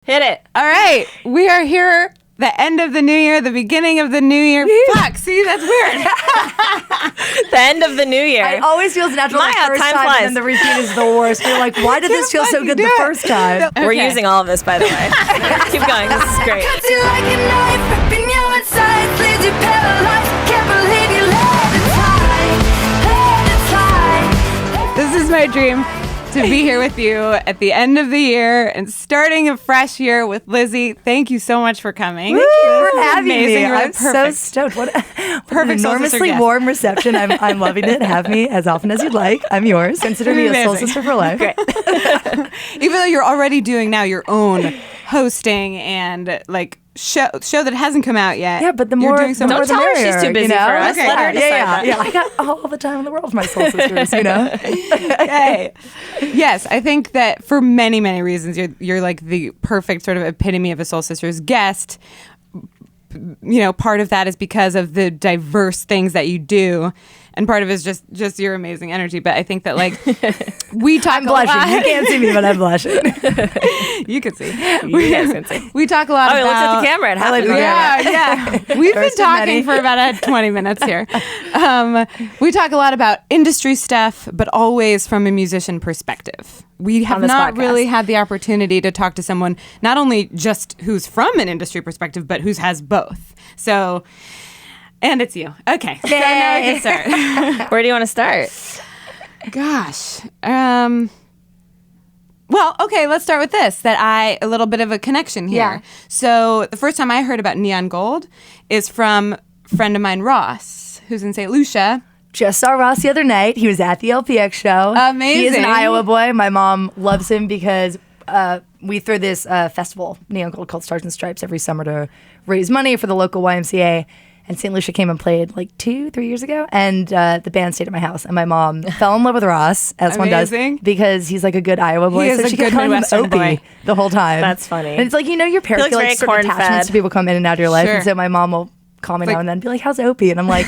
Hit it. All right. We are here. The end of the new year, the beginning of the new year. Fuck, see, that's weird. The end of the new year. It always feels natural Maya, the first time time, flies. and then the repeat is the worst. You're like, why did this feel so good the first time? Okay. We're using all of this, by the way. Keep going. This is great. Cut you like a knife, ripping you inside, leaves you paralyzed. Can't believe you let it slide. This is my dream, to be here with you at the end of the year and starting a fresh year with Lizzy. Thank you so much for coming. Thank you for having amazing. me. Really I'm so perfect. stoked. What an Perfect soul sister enormously guest. warm reception. I'm loving it. Have me as often as you'd like. I'm yours. Consider me a soul Amazing. sister for life. Great. Even though you're already doing now your own hosting and like show that hasn't come out yet. Yeah, but the you're more, doing so the much. more Don't the tell her she's merrier, too busy you know? for us. Okay. Let her decide that. Yeah, I got all the time in the world for my soul sisters, you know? Hey. Yes, I think that for many, many reasons, you're like the perfect sort of epitome of a Soul Sisters guest. You know, part of that is because of the diverse things that you do, and part of it is just your amazing energy. But I think that like we talk I'm blushing. a lot. You can't see me, but I'm blushing. You can see. You guys can see. We talk a lot Oh, he about. looked at the camera. It happened. Yeah. We've been First of talking many. for about 20 minutes here. We talk a lot about industry stuff, but always from a musician perspective. We have this not podcast. really had the opportunity to talk to someone not only just who's from an industry perspective, but who's has both. So, and it's you. Okay. So now we can start. Where do you want to start? Gosh. Well, okay, let's start with this. A little bit of a connection here. Yeah. So the first time I heard about Neon Gold is from a friend of mine, Ross, who's in St. Lucia. Just saw Ross the other night. He was at the LPX show. Amazing. He is an Iowa boy. My mom loves him because we throw this festival, Neon Gold, called Stars and Stripes, every summer to raise money for the local YMCA. And St. Lucia came and played like 2-3 years ago. And the band stayed at my house. And my mom fell in love with Ross, as one does, Amazing. because he's like a good Iowa boy. He is so a she good kept calling him Midwestern Opie boy. the whole time. That's funny. And it's like, you know, your parents looks feel very like certain attachments corn-fed. to people come in and out of your life. Sure. And so my mom will call me Like- now and then and be like, how's Opie? And I'm like,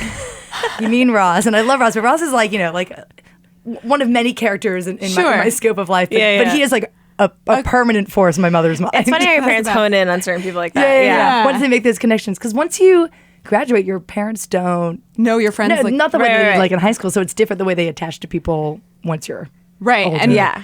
you mean Ross? And I love Ross. But Ross is like, you know, like one of many characters in Sure. my scope of life. But, Yeah, but he is like a permanent force in my mother's mind. It's funny how your parents hone in on certain people like that. Yeah. Once they make those connections. Because once you graduate, your parents don't Know your friends. no, like, not the way they right. did like in high school. So it's different the way they attach to people once you're right. older. And Yeah.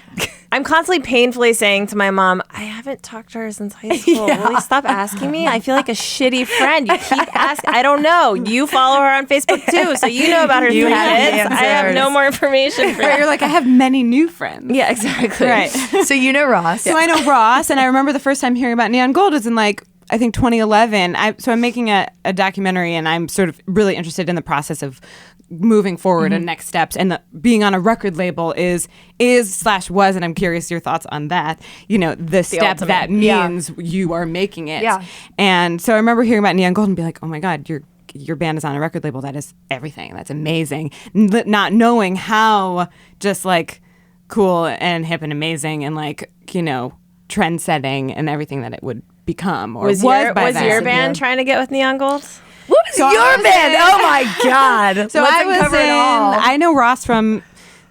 I'm constantly painfully saying to my mom, I haven't talked to her since high school. Will you stop asking me? I feel like a shitty friend. You keep asking. I don't know. You follow her on Facebook too, so you know about her You 3 have the kids. I have answers. no more information for Right, you. you're like, I have many new friends. Yeah, exactly. Right. So you know Ross. So I know Ross, and I remember the first time hearing about Neon Gold was in like, I think 2011. So I'm making a documentary, and I'm sort of really interested in the process of moving forward and next steps. And being on a record label is /was, and I'm curious your thoughts on that. You know, the step ultimate. that means you are making it. Yeah. And so I remember hearing about Neon Gold and be like, oh my God, your band is on a record label. That is everything. That's amazing. Not knowing how just like cool and hip and amazing and like, you know, trend setting and everything that it would become or Was by then. your band trying to get with Neon Gold? What was So I your was band? in- Oh my God. So Let's I was uncover it all. I know Ross from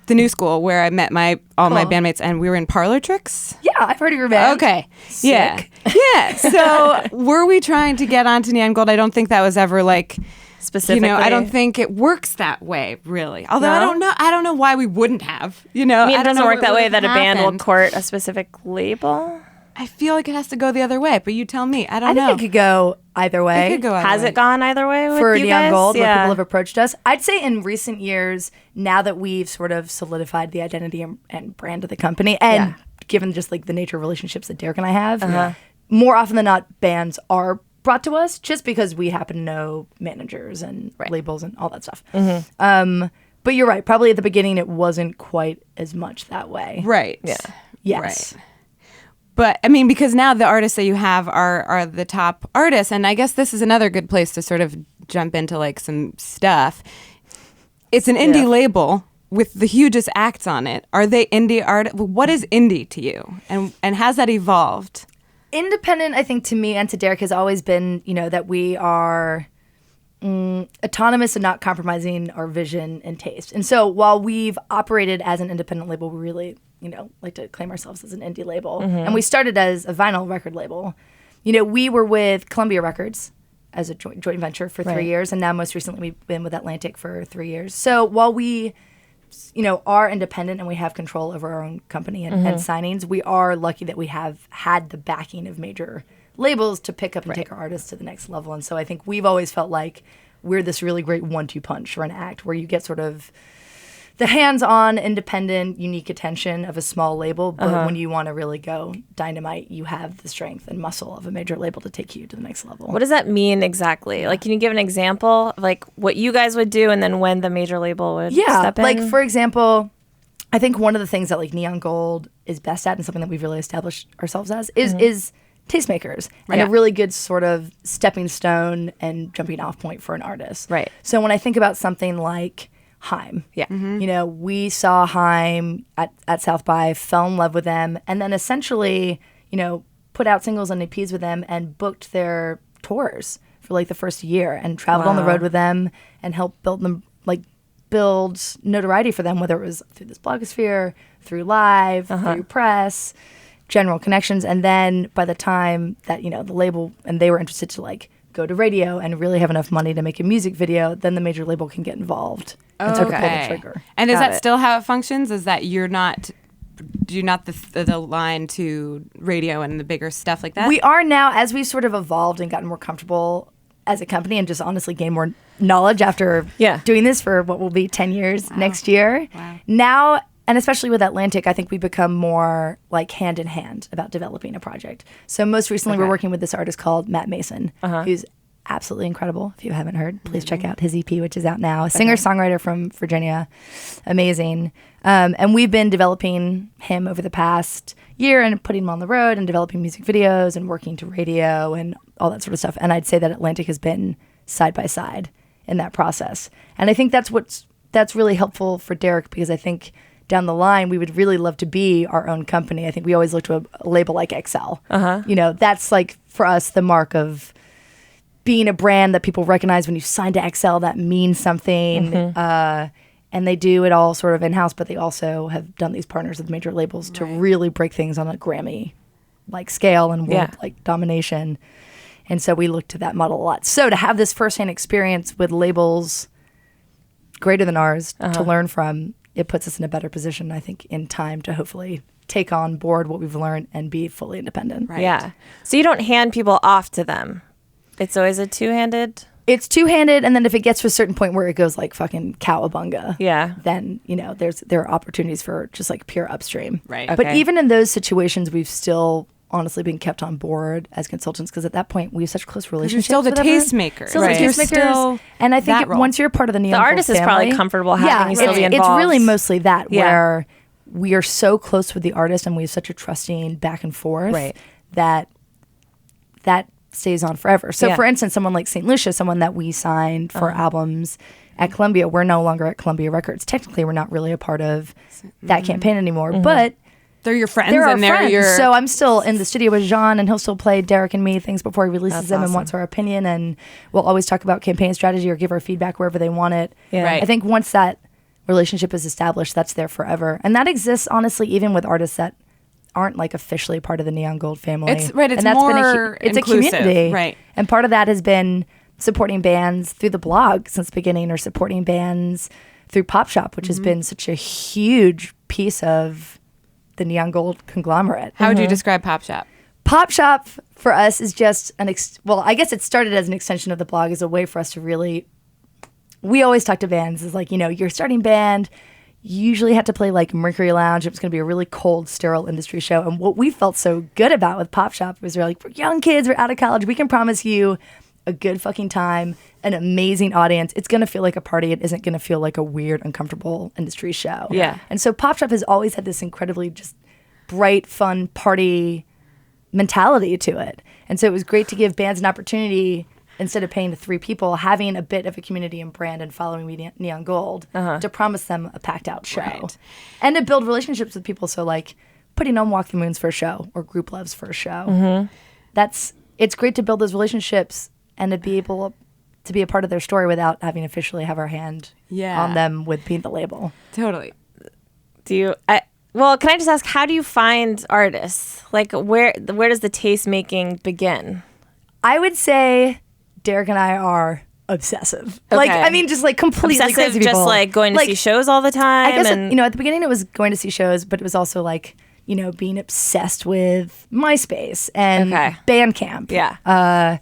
the New School where I met all my Cool. bandmates, and we were in Parlor Tricks. Yeah, I've heard of your band. Okay. Sick. Yeah. So were we trying to get onto Neon Gold? I don't think that was ever like Specifically. You know, I don't think it works that way, really. Although No? I don't know why we wouldn't have. You know, I mean, I it don't doesn't know work what that way would've that a band will happened. court a specific label. I feel like it has to go the other way, but you tell me. I I don't know. think it could go either way. It could go either Has way. it gone either way with for you Neon guys? Gold, where Yeah. people have approached us. I'd say in recent years, now that we've sort of solidified the identity and brand of the company, and given just like the nature of relationships that Derek and I have, more often than not, bands are brought to us just because we happen to know managers and labels and all that stuff. But you're right. Probably at the beginning, it wasn't quite as much that way. Right. Yeah. Yes. Right. But I mean, because now the artists that you have are the top artists, and I guess this is another good place to sort of jump into like some stuff. It's an indie label with the hugest acts on it. Are they indie art? What is indie to you, and has that evolved? Independent, I think, to me and to Derek has always been, you know, that we are autonomous and not compromising our vision and taste. And so while we've operated as an independent label, we really like to claim ourselves as an indie label. And we started as a vinyl record label. We were with Columbia Records as a joint venture for 3 years, and now most recently we've been with Atlantic for 3 years. So while we are independent and we have control over our own company and signings, we are lucky that we have had the backing of major labels to pick up and take our artists to the next level. And so I think we've always felt like we're this really great 1-2 punch for an act where you get sort of the hands-on, independent, unique attention of a small label, but when you want to really go dynamite, you have the strength and muscle of a major label to take you to the next level. What does that mean exactly? Like, can you give an example of like what you guys would do and then when the major label would step in? Like for example, I think one of the things that like Neon Gold is best at and something that we've really established ourselves as is tastemakers and a really good sort of stepping stone and jumping off point for an artist. Right. So when I think about something like Haim. Yeah. We saw Haim at South by, fell in love with them, and then essentially, put out singles and EPs with them and booked their tours for like the first year and traveled on the road with them and helped build notoriety for them, whether it was through this blogosphere, through live, through press, general connections. And then by the time that, the label and they were interested to like go to radio and really have enough money to make a music video, then the major label can get involved. And sort of pull the trigger. And is that still how it functions? Is that you're not the line to radio and the bigger stuff like that? We are now, as we've sort of evolved and gotten more comfortable as a company and just honestly gained more knowledge after doing this for what will be 10 years next year. Wow. Now, and especially with Atlantic, I think we become more like hand in hand about developing a project. So most recently we're working with this artist called Matt Mason, who's absolutely incredible. If you haven't heard, please check out his EP, which is out now. A singer-songwriter from Virginia. Amazing. And we've been developing him over the past year and putting him on the road and developing music videos and working to radio and all that sort of stuff. And I'd say that Atlantic has been side by side in that process. And I think that's really helpful for Derek, because I think down the line, we would really love to be our own company. I think we always look to a label like XL. That's like for us the mark of being a brand that people recognize. When you sign to XL, that means something. And they do it all sort of in-house, but they also have done these partners with major labels to really break things on a Grammy like scale and world like domination. And so we look to that model a lot. So to have this firsthand experience with labels greater than ours to learn from, it puts us in a better position, I think, in time to hopefully take on board what we've learned and be fully independent. Right. Yeah. So you don't hand people off to them. It's always a two-handed? It's two-handed, and then if it gets to a certain point where it goes like fucking cowabunga, then, there are opportunities for just like pure upstream. Right. But even in those situations, we've still honestly been kept on board as consultants, because at that point we have such close relationships. You're still the tastemakers. You're still, and I think once you're part of the Neon Gold artist family, is probably comfortable having you still be involved. It's really mostly that, where we are so close with the artist and we have such a trusting back and forth that stays on forever. So for instance, someone like St. Lucia, someone that we signed for albums at Columbia, we're no longer at Columbia Records. Technically, we're not really a part of that campaign anymore, but they're your friends. They're our and they're friends. your... So I'm still in the studio with Jean, and he'll still play Derek and me things before he releases them and wants our opinion. And we'll always talk about campaign strategy or give our feedback wherever they want it. I think once that relationship is established, that's there forever. And that exists, honestly, even with artists that aren't like officially part of the Neon Gold family. It's and that's more it's inclusive, a community. Right. And part of that has been supporting bands through the blog since the beginning, or supporting bands through Pop Shop, which has been such a huge piece of the Neon Gold conglomerate. How would you describe Pop Shop? Pop Shop for us is just I guess it started as an extension of the blog, as a way for us to really, we always talk to bands as like, you're starting band, you usually had to play like Mercury Lounge. It was going to be a really cold, sterile industry show. And what we felt so good about with Pop Shop was we're like, we're young kids, we're out of college, we can promise you a good fucking time, an amazing audience. It's going to feel like a party. It isn't going to feel like a weird, uncomfortable industry show. Yeah. And so Pop Shop has always had this incredibly just bright, fun party mentality to it. And so it was great to give bands an opportunity, instead of paying to 3 people, having a bit of a community and brand and following Neon Gold, to promise them a packed out show. Right. And to build relationships with people. So like putting on Walk the Moons for a show or Group Loves for a show. It's great to build those relationships and to be able to be a part of their story without having officially have our hand on them with being the label. Totally. Well, can I just ask, how do you find artists? Like, where does the taste making begin? I would say Derek and I are obsessive. Like, Okay. I mean, just like completely Obsessive, crazy people. just like going to see shows all the time. I guess, and at the beginning it was going to see shows, but it was also like, being obsessed with MySpace and Okay. Bandcamp. Yeah.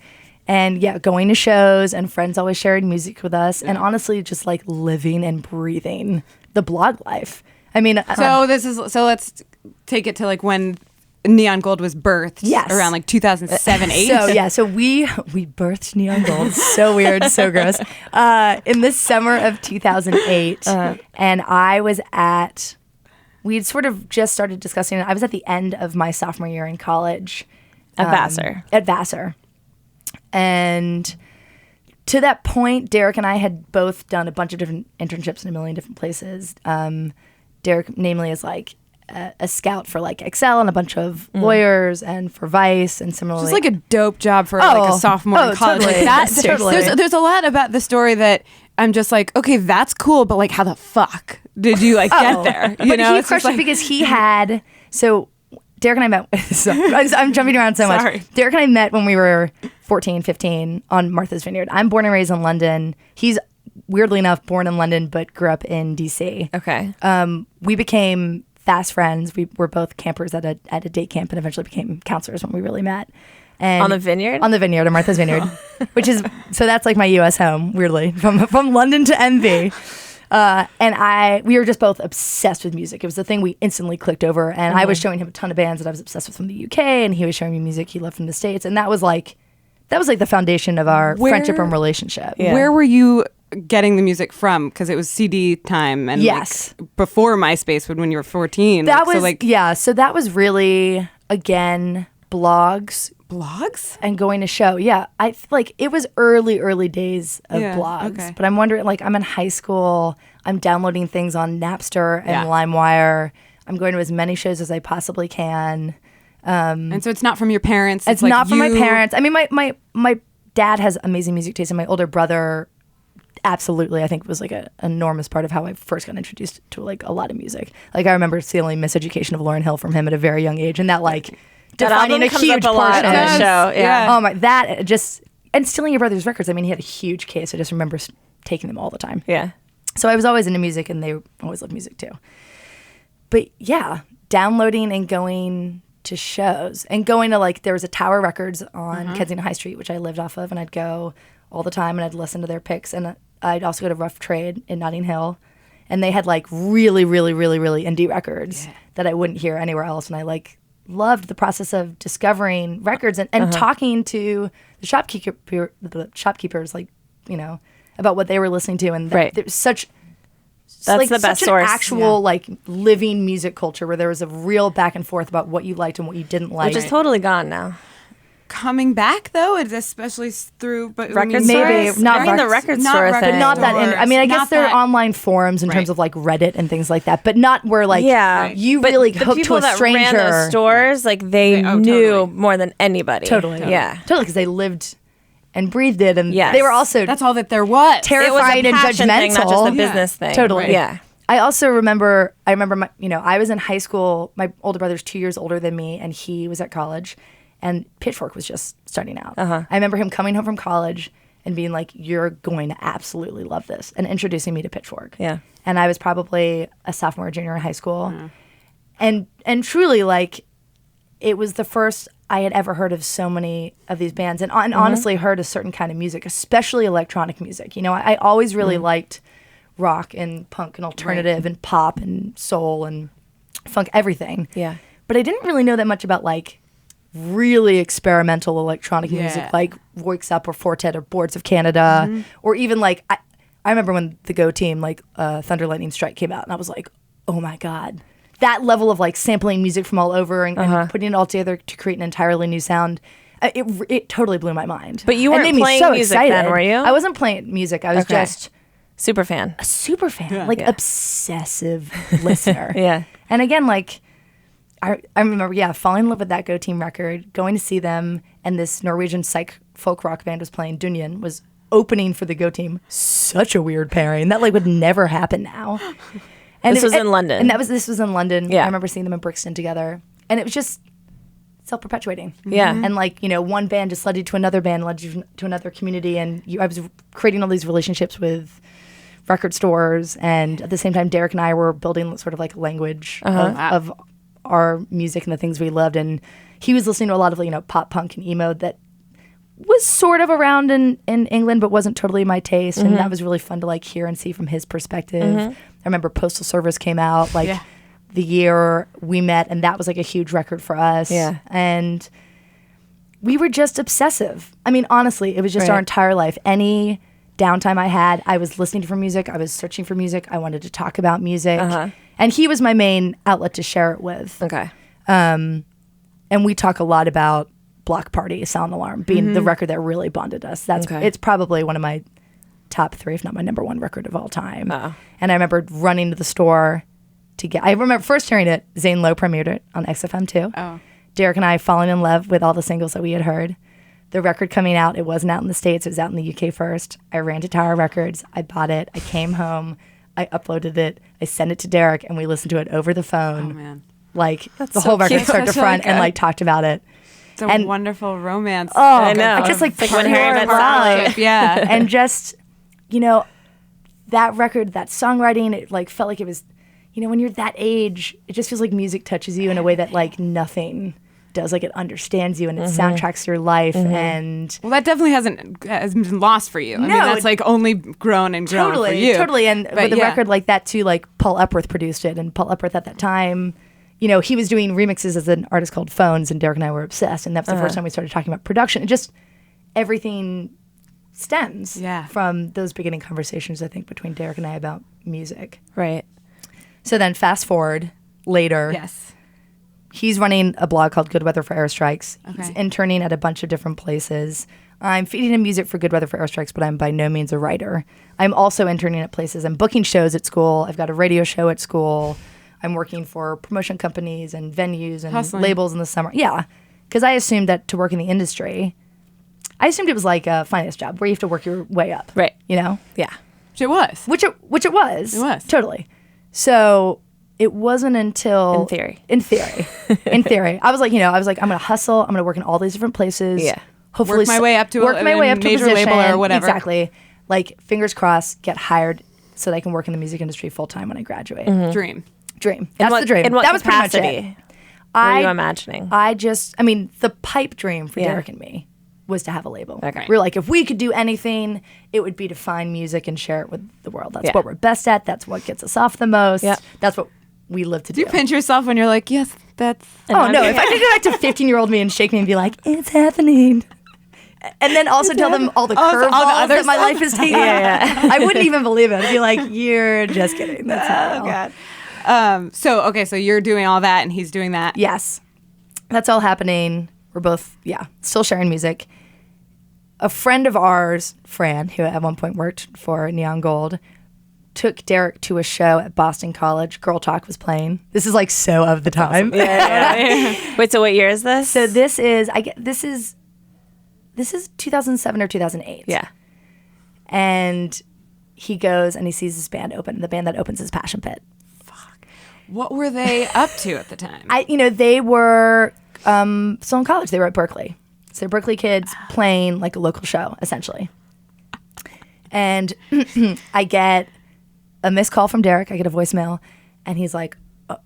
And going to shows, and friends always sharing music with us. And honestly, just like living and breathing the blog life. I mean, So let's take it to like when Neon Gold was birthed. Yes. Around like 2007, 8. So we birthed Neon Gold. So weird, so gross. In the summer of 2008, and I was we'd sort of just started discussing it. I was at the end of my sophomore year in college. At Vassar. At Vassar. And to that point, Derek and I had both done a bunch of different internships in a million different places. Derek, namely, is like a scout for like Excel and a bunch of lawyers, and for Vice, and similarly, Just like a dope job for like a sophomore in college. Totally. Like that, Totally. There's a lot about the story that I'm just like, okay, that's cool, but like, how the fuck did you like get there? You but know, he It's just crushed it like- because he had Derek and I met. I'm jumping around so much. Sorry. Derek and I met when we were 14, 15 on Martha's Vineyard. I'm born and raised in London. He's weirdly enough born in London but grew up in DC. Okay. We became fast friends. We were both campers at a day camp, and eventually became counselors when we really met. And On the Vineyard? On the Vineyard, on Martha's Vineyard, which is so that's like my U.S. home, weirdly, from London to NV. And we were just both obsessed with music. It was the thing we instantly clicked over. And I was showing him a ton of bands that I was obsessed with from the UK, and he was showing me music he loved from the States. And that was like the foundation of our friendship and relationship. Yeah. Where were you getting the music from? Because it was CD time, and Yes. like, before MySpace, when you were 14. That was so like So that was really, again, blogs blogs. and going to show. Yeah, I feel like it was early days of Yeah, blogs. okay. But I'm wondering, like, I'm in high school. I'm downloading things on Napster and Yeah. LimeWire. I'm going to as many shows as I possibly can. And so it's not from your parents. It's like not from my you- parents. I mean, my dad has amazing music taste, and my older brother, absolutely, I think was like an enormous part of how I first got introduced to like a lot of music. Like I remember stealing Miseducation of Lauryn Hill from him at a very young age, and that like That defining album a comes huge up a lot portion. on the show. Yeah. Oh my, that just and stealing your brother's records. I mean, he had a huge case. I just remember taking them all the time. Yeah. So I was always into music, and they always loved music too. But yeah, downloading and going to shows and going to like, there was a Tower Records on Kensington High Street, which I lived off of, and I'd go all the time, and I'd listen to their picks. And I'd also go to Rough Trade in Notting Hill, and they had like really indie records that I wouldn't hear anywhere else. And I like loved the process of discovering records and talking to the shopkeepers, like, about what they were listening to. And Right. there was such That's like the best such source. an actual like living music culture where there was a real back and forth about what you liked and what you didn't like. Which is totally gone now. Coming back though, it's especially through Record maybe stores? not I mean, the records- record not store record thing. but not that. I mean, I guess Not there that- are online forums in terms Right. of like Reddit and things like that, but not where like Yeah, you but really the hook to people a that stranger. ran those stores, like they Oh, knew totally. more than anybody. Totally, Yeah, totally, because they lived and breathed it, and Yes. they were also That's all that there was. terrified it was a and passion judgmental. thing, not just a Yeah. business thing. Totally. Yeah. I also remember my, I was in high school. My older brother's 2 years older than me, and he was at college, and Pitchfork was just starting out. I remember him coming home from college and being like, "You're going to absolutely love this," and introducing me to Pitchfork. Yeah. And I was probably a sophomore or junior in high school. And truly, like, it was the first I had ever heard of so many of these bands, and honestly heard a certain kind of music, especially electronic music. I always really liked rock and punk and alternative and pop and soul and funk, everything. Yeah. But I didn't really know that much about like really experimental electronic music, like Voix Up or Fortet or Boards of Canada, or even like I remember when the Go Team, like Thunder Lightning Strike came out, and I was like, oh my god, that level of like sampling music from all over and putting it all together to create an entirely new sound. It totally blew my mind. But you And weren't made me playing so music excited. then, were you? I wasn't playing music. I was Okay. just Super fan. a super fan, Yeah. obsessive listener. Yeah. And again, like, I remember, falling in love with that Go Team record, going to see them, and this Norwegian psych folk rock band was playing. Dunyan was opening for the Go Team. Such a weird pairing. That, like, would never happen now. And This was in London. And this was in London. Yeah. I remember seeing them in Brixton together. And it was just self-perpetuating. Yeah. And like, one band just led you to another band, led you to another community. And I was creating all these relationships with record stores. And at the same time, Derek and I were building sort of like a language of our music and the things we loved. And he was listening to a lot of, pop punk and emo that was sort of around in England, but wasn't totally my taste. And that was really fun to like hear and see from his perspective. I remember Postal Service came out the year we met, and that was like a huge record for us. Yeah. And we were just obsessive. I mean, honestly, it was just our entire life. Any downtime I had, I was listening for music. I was searching for music. I wanted to talk about music. And he was my main outlet to share it with. Okay. And we talk a lot about Block Party, Sound Alarm being the record that really bonded us. It's probably one of my top 3, if not my number 1 record of all time. And I remember running to the store I remember first hearing it. Zane Lowe premiered it on XFM2. Derek and I falling in love with all the singles that we had heard. The record coming out, it wasn't out in the States, it was out in the UK first. I ran to Tower Records, I bought it, I came home, I uploaded it, I sent it to Derek, and we listened to it over the phone. Oh, man. Like That's the so whole record cute. start to That's front really and good. like talked about it. It's a And- wonderful romance. Oh, I know. just like It's like when Harry pure met Sally. love. Yeah. And just, that record, that songwriting, it like felt like it was, when you're that age, it just feels like music touches you in a way that like nothing does. Like it understands you and it soundtracks your life. And Well, that definitely hasn't been lost for you. I mean, No, that's like only grown and grown for you. totally. And But with a yeah. record like that too, like Paul Epworth produced it, and Paul Epworth at that time, he was doing remixes as an artist called Phones, and Derek and I were obsessed. And that's the first time we started talking about production. It just, everything stems from those beginning conversations, I think, between Derek and I about music. Right. So then fast forward later. Yes. He's running a blog called Good Weather for Airstrikes. He's Okay. interning at a bunch of different places. I'm feeding him music for Good Weather for Airstrikes, but I'm by no means a writer. I'm also interning at places. I'm booking shows at school. I've got a radio show at school. I'm working for promotion companies and venues and Hustling. labels in the summer. Yeah, because I assumed that to work in the industry, I assumed it was like a finance job where you have to work your way up. Right. Yeah. Which it was. Which it was. It was. Totally. So it wasn't until In theory. I was like, I'm gonna hustle. I'm gonna work in all these different places. Yeah. Hopefully Work my way up to a- work my way up to a major label or position. whatever. Exactly. Like fingers crossed, get hired so that I can work in the music industry full time when I graduate. Dream. Dream. That's what, the dream. In what that was pretty capacity much it. were you imagining? The pipe dream for Yeah. Derek and me was to have a label. Okay. We were like, if we could do anything, it would be to find music and share it with the world. That's Yeah. what we're best at. That's what gets us off the most. Yeah. That's what we live to Do you pinch yourself when you're like, yes, that's... Oh no! If I could go back to 15-year-old me and shake me and be like, "It's happening," and then also tell them all the all the curveballs other that my stuff? life is taking, I wouldn't even believe it. I'd be like, "You're just kidding." That's not real. So you're doing all that and he's doing that. Yes, that's all happening. We're both, still sharing music. A friend of ours, Fran, who at one point worked for Neon Gold, took Derek to a show at Boston College. Girl Talk was playing. This is like so of the time. Wait, so what year is this? So this is 2007 or 2008. Yeah. And he goes and he sees this band open. The band that opens is Passion Pit. What were they up to at the time? They were still in college. They were at Berkeley. So they're Berkeley kids playing like a local show, essentially. And I get a missed call from Derek. I get a voicemail, and he's like,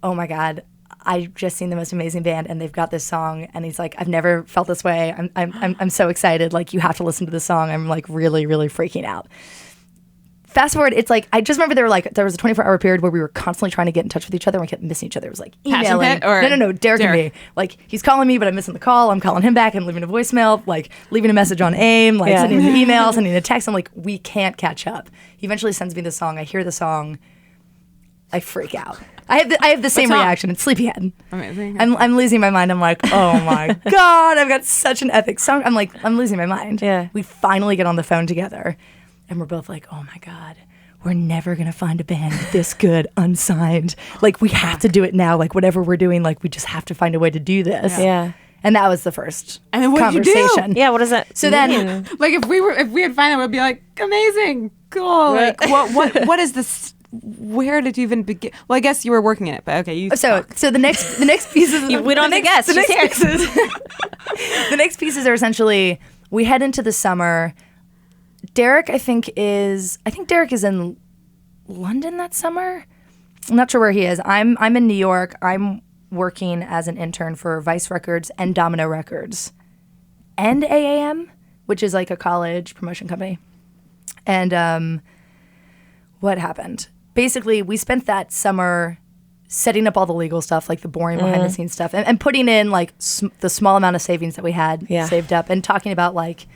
"Oh my God, I've just seen the most amazing band, and they've got this song." And he's like, "I've never felt this way. I'm so excited. Like, you have to listen to the song. I'm like really, really freaking out." Fast forward, it's like, I just remember there was a 24-hour period where we were constantly trying to get in touch with each other and we kept missing each other. It was like emailing. Pit or No, Derek and me. Like, he's calling me, but I'm missing the call. I'm calling him back and leaving a voicemail, like leaving a message on AIM, like sending an email, sending a text. I'm like, we can't catch up. He eventually sends me the song. I hear the song. I freak out. I have the same song? reaction. It's Sleepyhead. Amazing. I'm losing my mind. I'm like, oh my God, I've got such an epic song. I'm losing my mind. Yeah. We finally get on the phone together and we're both like, oh my God, we're never going to find a band this good unsigned. Like, we have to do it now. Like, whatever we're doing, like, we just have to find a way to do this. Yeah. And that was the first And then what'd you do? conversation. Yeah, what does that So mean? then, Like if we had found it, we'd be like, amazing, cool. Like what is the where did you even begin? Well, I guess you were working it, but okay. You So the next pieces. We don't have to guess. She's here. The next pieces are essentially we head into the summer. Derek Derek is in London that summer. I'm not sure where he is. I'm in New York. I'm working as an intern for Vice Records and Domino Records and AAM, which is like a college promotion company. And what happened? Basically, we spent that summer setting up all the legal stuff, like the boring behind the scenes stuff, and putting in like the small amount of savings that we had saved up, and talking about like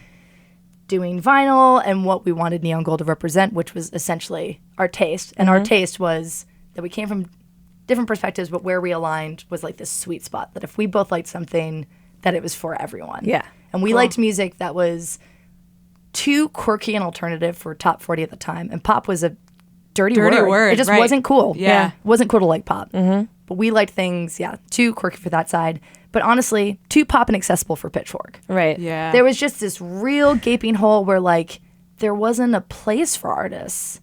doing vinyl and what we wanted Neon Gold to represent, which was essentially our taste. And our taste was that we came from different perspectives, but where we aligned was like this sweet spot that if we both liked something, that it was for everyone. Yeah. And we liked music that was too quirky and alternative for top 40 at the time. And pop was a dirty word. It just wasn't cool. Yeah. It wasn't cool to like pop. But we liked things, too quirky for that side. But honestly, too pop and accessible for Pitchfork. Right. Yeah. There was just this real gaping hole where like there wasn't a place for artists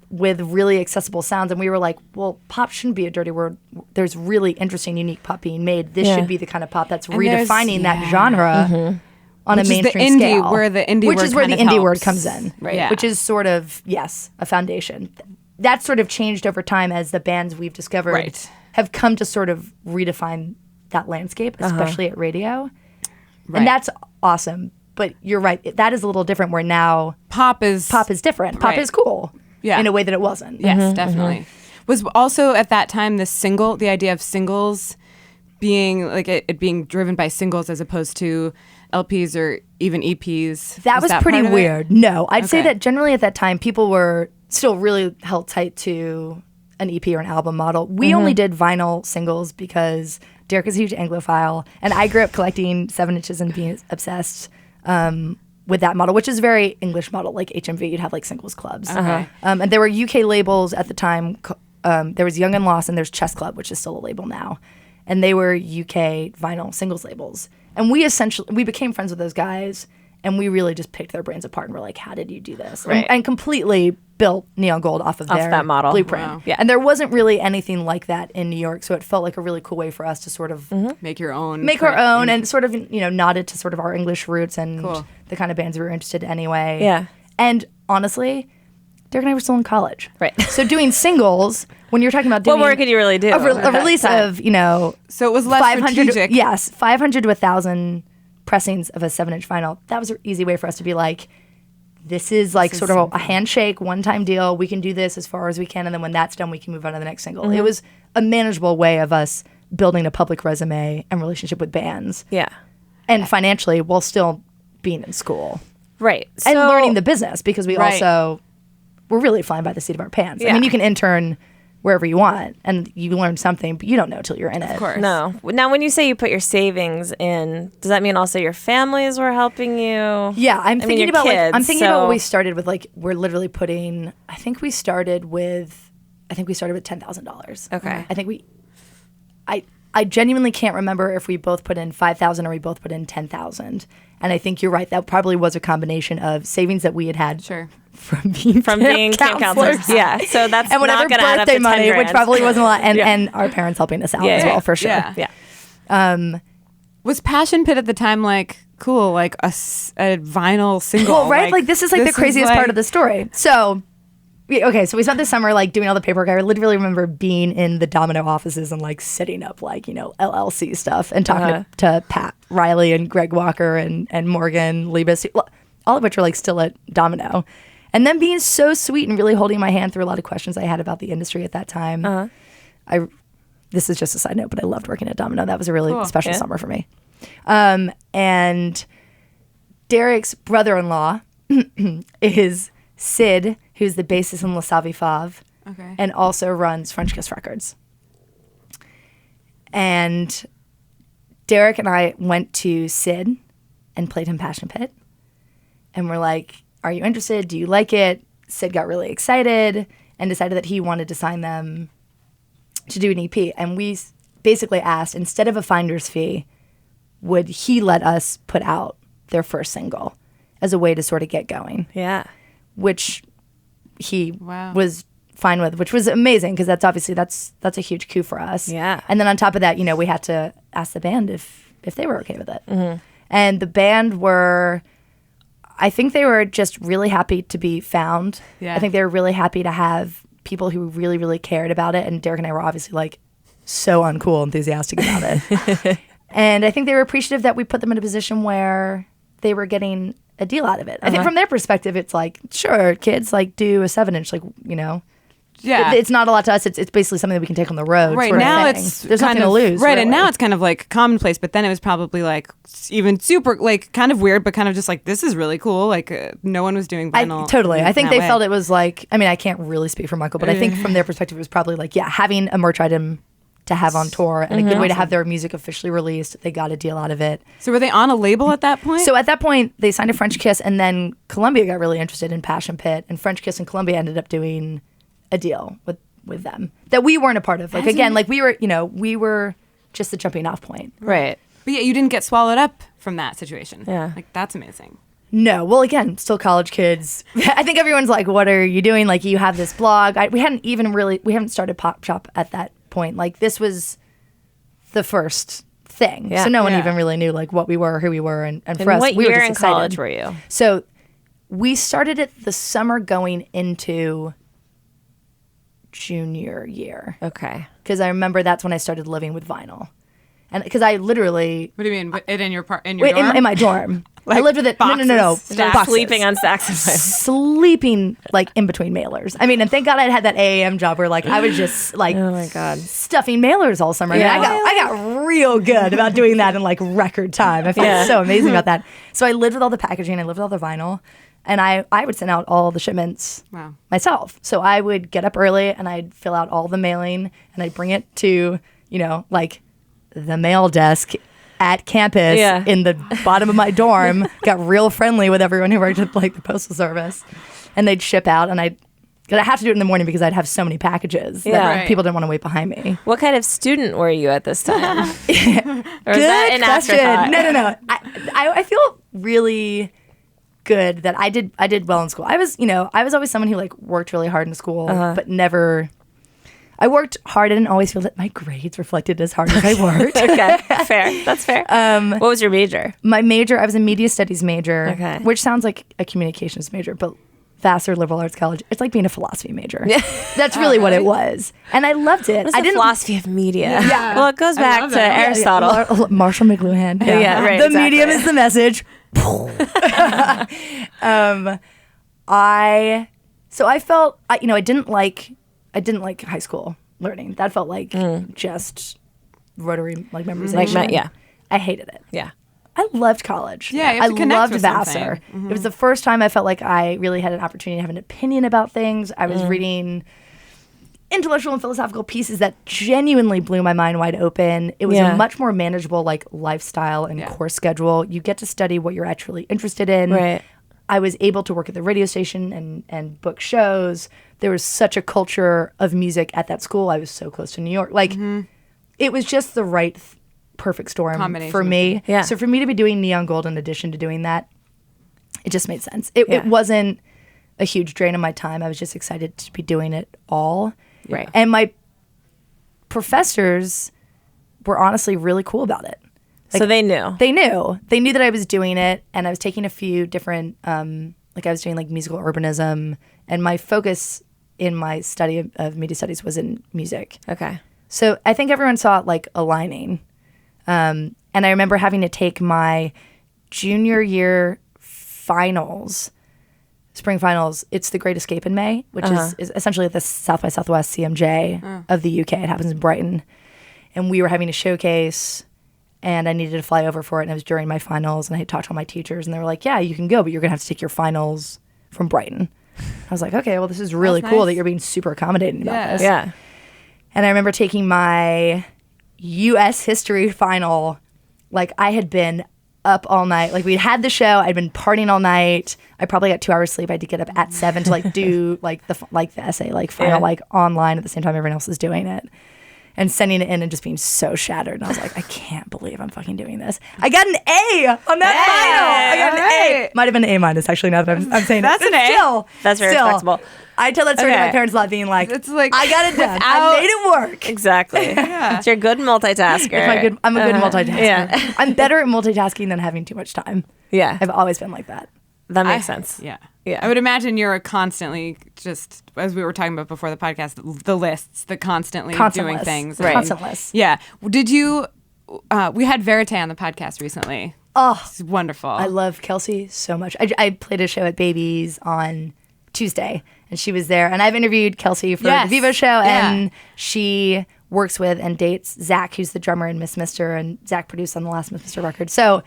with really accessible sounds. And we were like, well, pop shouldn't be a dirty word. There's really interesting, unique pop being made. This should be the kind of pop that's redefining that genre on Which a is the mainstream indie, scale. where the indie which word is where kind the of indie word helps. comes in. Right. Yeah. Which is sort of, a foundation. That sort of changed over time as the bands we've discovered have come to sort of redefine that landscape, especially at radio. Right. And that's awesome. But you're right. That is a little different where now Pop is different. Pop is cool in a way that it wasn't. Yes, definitely. Was also at that time the idea of singles being like it being driven by singles as opposed to LPs or even EPs. That was pretty part of it? weird. No, I'd say Okay. that generally at that time people were still really held tight to an EP or an album model. We only did vinyl singles because Derek is a huge Anglophile, and I grew up collecting 7 inches and being obsessed with that model, which is very English model, like HMV. You'd have like singles clubs. And there were UK labels at the time. There was Young and Lost, and there's Chess Club, which is still a label now. And they were UK vinyl singles labels. And we became friends with those guys, and we really just picked their brains apart and were like, how did you do this? Right. And completely built Neon Gold off of their that model. blueprint. Wow. Yeah. And there wasn't really anything like that in New York, so it felt like a really cool way for us to sort of Make your own. make our own and sort of, nodded to sort of our English roots and Cool. the kind of bands we were interested in anyway. Yeah. And honestly, Derek and I were still in college. Right. So doing singles, when you're talking about doing What more could you really do? a at that release time? of, So it was less 500, strategic. yes, 500 to 1,000 pressings of a 7-inch vinyl. That was an easy way for us to be like, this is like sort of a handshake, one-time deal. We can do this as far as we can, and then when that's done, we can move on to the next single. It was a manageable way of us building a public resume and relationship with bands, Yeah. and financially while still being in school Right. and So- learning the business because we Right. also were really flying by the seat of our pants. I Yeah. mean, you can intern wherever you want, and you learn something, but you don't know till you're in it. Of course. No. Now, when you say you put your savings in, does that mean also your families were helping you? Yeah, I'm mean, thinking your about kids, I'm thinking about so- what we started with. Like, we're literally putting. I think we started with $10,000. Okay. I think I genuinely can't remember if we both put in 5,000 or we both put in 10,000. And I think you're right. That probably was a combination of savings that we had Sure. from being camp counselors. Yeah. So that's and whatever not going to add up birthday to money, 10 which grand. probably wasn't a lot, and, Yeah. and our parents helping us out Yeah, as yeah, well, for sure. yeah. Yeah. Was Passion Pit at the time like cool, like a vinyl single? Well, right? Like, this is like the this is craziest like- part of the story. So, so we spent the summer like doing all the paperwork. I literally remember being in the Domino offices and like setting up like, LLC stuff and talking to Pat Riley and Greg Walker and Morgan Liebes, all of which are like still at Domino. And then being so sweet and really holding my hand through a lot of questions I had about the industry at that time. This is just a side note, but I loved working at Domino. That was a really special summer for me. And Derek's brother-in-law is Sid, who's the bassist in La Savi Fav, and also runs French Kiss Records. And Derek and I went to Sid and played him Passion Pit. And we're like, are you interested? Do you like it? Sid got really excited and decided that he wanted to sign them to do an EP. And we basically asked, instead of a finder's fee, would he let us put out their first single as a way to sort of get going? Yeah. Which he Wow. was fine with, which was amazing because that's obviously that's a huge coup for us. Yeah. And then on top of that, we had to ask the band if they were okay with it. And the band I think they were just really happy to be found. Yeah. I think they were really happy to have people who really, really cared about it. And Derek and I were obviously like so uncool, enthusiastic about it. And I think they were appreciative that we put them in a position where they were getting a deal out of it. I think from their perspective, it's like, sure, kids, like do a 7-inch, like, Yeah. It's not a lot to us. It's basically something that we can take on the road. Right sort of now, thing. There's nothing to lose. Right, really. and now it's kind of like commonplace. But then it was probably like even super like kind of weird, but kind of just like this is really cool. Like no one was doing vinyl. Totally. I think that they way. felt it was like. I mean, I can't really speak for Michael, but I think from their perspective, it was probably like, yeah, having a merch item to have on tour and a good way to have their music officially released. They got a deal out of it. So were they on a label at that point? So at that point, they signed a French Kiss, and then Columbia got really interested in Passion Pit, and French Kiss and Columbia ended up doing a deal with them that we weren't a part of. Like again, like we were just the jumping off point. Right. But yeah, you didn't get swallowed up from that situation. Yeah. Like that's amazing. No, well, again, still college kids. I think everyone's like, "What are you doing?" Like, you have this blog. We haven't started Pop Shop at that point. Like, this was the first thing, Yeah. so no one Yeah. even really knew like what we were, who we were, and And for us, what we were year just in excited. college were you? So we started it the summer going into junior year Okay. because I remember that's when I started living with vinyl, and because I literally What do you mean? It in your dorm? in my dorm. I Like lived with it. boxes, No. Just sleeping on stacks of vinyl. Sleeping like in between mailers. I mean, and thank God I had that AAM job where like I was just like Oh my God. stuffing mailers all summer. Yeah. I got real good about doing that in like record time. I felt Yeah. so amazing about that. So I lived with all the packaging, I lived with all the vinyl, and I would send out all the shipments Wow. myself. So I would get up early and I'd fill out all the mailing and I'd bring it to, like the mail desk at campus Yeah. in the bottom of my dorm. Got real friendly with everyone who worked at like the postal service, and they'd ship out, and I'd have to do it in the morning because I'd have so many packages Yeah. that Right. people didn't want to wait behind me. What kind of student were you at this time? Or was Good that an question. afterthought? No. I feel really good that I did well in school. I was always someone who like worked really hard in school, but never. I worked hard. I didn't always feel that my grades reflected as hard as I worked. Okay, fair. That's fair. What was your major? My major, I was a media studies major, Okay. which sounds like a communications major, but Vassar Liberal Arts College, it's like being a philosophy major. That's really what it was. And I loved it. What's I the didn't philosophy of media? Yeah. Well, it goes back love to that. Yeah, Aristotle. Marshall McLuhan. Yeah, right, The exactly. medium is the message. I felt, I didn't like high school learning. That felt like just rotary like memorization. yeah. I hated it. Yeah. I loved college. Yeah, you have to I connect loved with Vassar. something. It was the first time I felt like I really had an opportunity to have an opinion about things. I was reading intellectual and philosophical pieces that genuinely blew my mind wide open. It was Yeah. a much more manageable like lifestyle and Yeah. course schedule. You get to study what you're actually interested in. Right. I was able to work at the radio station and book shows. There was such a culture of music at that school. I was so close to New York. Like, it was just the right, perfect storm Combination. for me. Yeah. So for me to be doing Neon Gold in addition to doing that, it just made sense. It Yeah. wasn't a huge drain of my time. I was just excited to be doing it all. Right. And my professors were honestly really cool about it. So they knew. They knew that I was doing it, and I was taking a few different, like I was doing like musical urbanism, and my focus in my study of media studies was in music. Okay. So I think everyone saw it like aligning. And I remember having to take my junior year finals, spring finals. It's the Great Escape in May, which is essentially the South by Southwest CMJ of the UK. It happens in Brighton. And we were having a showcase, and I needed to fly over for it. And it was during my finals, and I had talked to all my teachers, and they were like, yeah, you can go, but you're going to have to take your finals from Brighton. I was like, okay, well, this is really That's cool nice. that you're being super accommodating about Yeah. this. Yeah. And I remember taking my U.S. history final. Like, I had been up all night. Like, we had the show. I'd been partying all night. I probably got 2 hours sleep. I had to get up at 7 to like do like the essay, like final, Yeah. like online at the same time everyone else is doing it. And sending it in and just being so shattered. And I was like, I can't believe I'm fucking doing this. I got an A on that final. I got an A. Might have been an A- actually. Now that I'm saying That's it. an A. Still, That's very still, respectable. I tell that story to Okay. my parents a lot, being like, It's like I got it done. I made it work. Exactly. It's your good multitasker. I'm a good multitasker. Yeah. I'm better at multitasking than having too much time. Yeah. I've always been like that. That makes sense. Yeah. Yeah. I would imagine you're constly just, as we were talking about before the podcast, the lists, the constantly Constant doing lists. things. Right. Constant lists. Yeah. Did you, we had Verite on the podcast recently. Oh, It's wonderful. I love Kelsey so much. I played a show at Babies on Tuesday, and she was there. And I've interviewed Kelsey for Yes. the Vivo show, Yeah. and she works with and dates Zach, who's the drummer in Miss Mister, and Zach produced on the last Miss Mister record. So